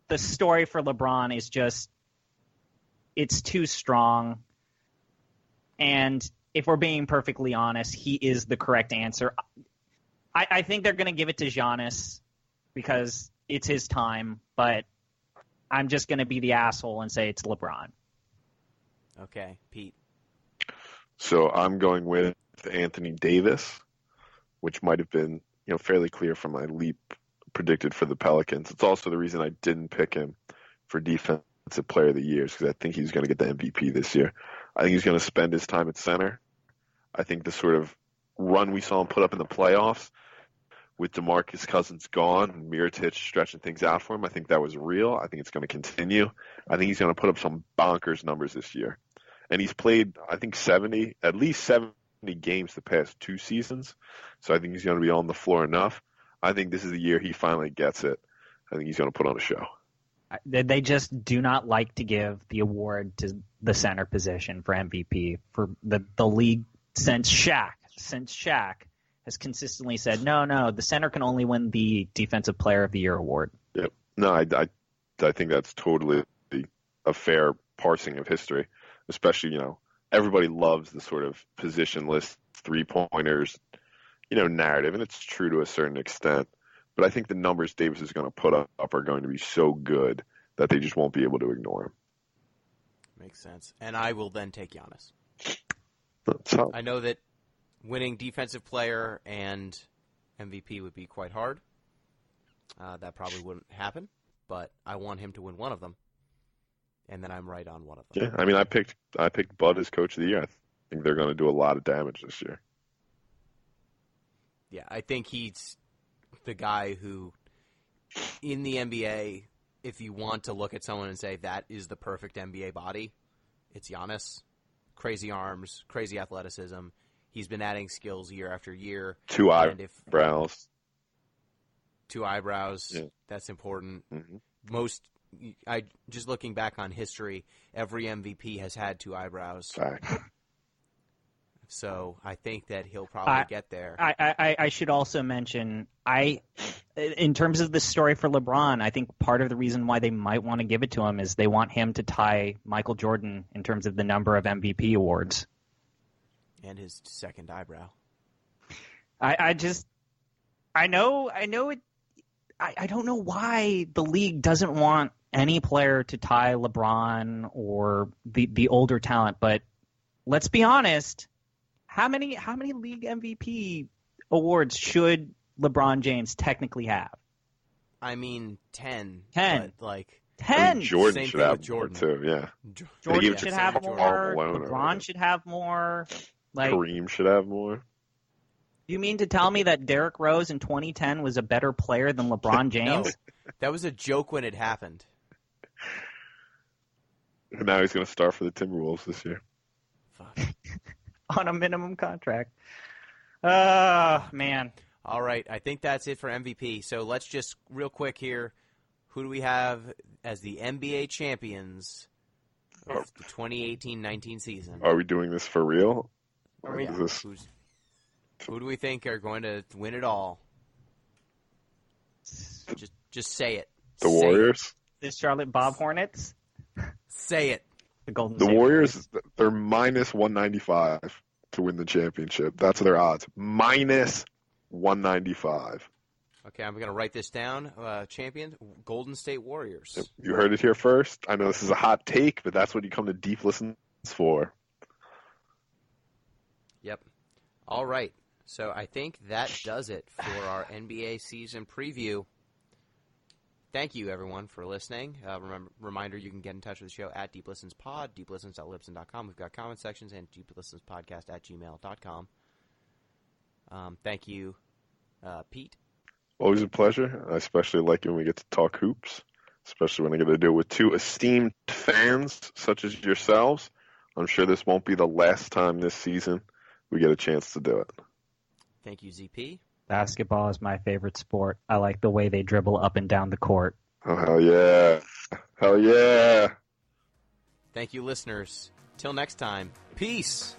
the story for LeBron is just, it's too strong. And if we're being perfectly honest, he is the correct answer. I think they're going to give it to Giannis because it's his time, but I'm just going to be the asshole and say it's LeBron. Okay, Pete. So I'm going with Anthony Davis, which might have been fairly clear from my leap predicted for the Pelicans. It's also the reason I didn't pick him for Defensive Player of the Year because I think he's going to get the MVP this year. I think he's going to spend his time at center. I think the sort of run we saw him put up in the playoffs with DeMarcus Cousins gone and Mirotic stretching things out for him, I think that was real. I think it's going to continue. I think he's going to put up some bonkers numbers this year. And he's played, I think, at least 70 games the past 2 seasons. So I think he's going to be on the floor enough. I think this is the year he finally gets it. I think he's going to put on a show. They just do not like to give the award to the center position for MVP. For the league since Shaq has consistently said, no, the center can only win the Defensive Player of the Year award. Yep. No, I think that's totally a fair parsing of history, especially, everybody loves the sort of positionless 3-pointers, narrative, and it's true to a certain extent. But I think the numbers Davis is going to put up are going to be so good that they just won't be able to ignore him. Makes sense. And I will then take Giannis. So, I know that winning Defensive Player and MVP would be quite hard. That probably wouldn't happen, but I want him to win one of them. And then I'm right on one of them. Yeah, I mean, I picked Bud as Coach of the Year. I think they're going to do a lot of damage this year. Yeah, I think he's the guy who, in the NBA, if you want to look at someone and say that is the perfect NBA body, it's Giannis. Crazy arms, crazy athleticism. He's been adding skills year after year. 2 eyebrows. 2 eyebrows. Yeah. That's important. Mm-hmm. Just looking back on history, every MVP has had 2 eyebrows. Fact. So I think that he'll probably get there. I should also mention, in terms of the story for LeBron, I think part of the reason why they might want to give it to him is they want him to tie Michael Jordan in terms of the number of MVP awards. And his 2nd eyebrow. I know it. I don't know why the league doesn't want any player to tie LeBron or the older talent, but let's be honest. How many league MVP awards should LeBron James technically have? I mean 10. 10. But, like, 10. Jordan Same should thing have with more Jordan. too. Yeah. Jordan give it should to have Jordan. more. Malone or LeBron whatever. should have more. Like, Kareem should have more. you mean to tell me that Derrick Rose in 2010 was a better player than LeBron No, James? that was a joke when it happened. And now he's going to start for the Timberwolves this year. Fuck. On a minimum contract. Man. All right, I think that's it for MVP. So let's just real quick here. Who do we have as the NBA champions of the 2018-19 season? Are we doing this for real? Or Yeah. is this... Who do we think are going to win it all? Just say it. The Say Warriors? The Charlotte Bob Hornets? it. Say it. The Golden The State Warriors, they're minus 195 to win the championship. That's their odds. Minus 195. Okay, I'm going to write this down. Champion, Golden State Warriors. You heard it here first. I know this is a hot take, but that's what you come to Deep Listens for. Yep. All right. So I think that does it for our NBA season preview. Thank you, everyone, for listening. Reminder, you can get in touch with the show at deeplistenspod, deeplistens.libsyn.com. We've got comment sections and deeplistenspodcast@gmail.com. Thank you, Pete. Always a pleasure. I especially like it when we get to talk hoops, especially when I get to do it with two esteemed fans such as yourselves. I'm sure this won't be the last time this season we get a chance to do it. Thank you, ZP. Basketball is my favorite sport. I like the way they dribble up and down the court. Oh, hell yeah. Hell yeah. Thank you, listeners. Till next time, peace.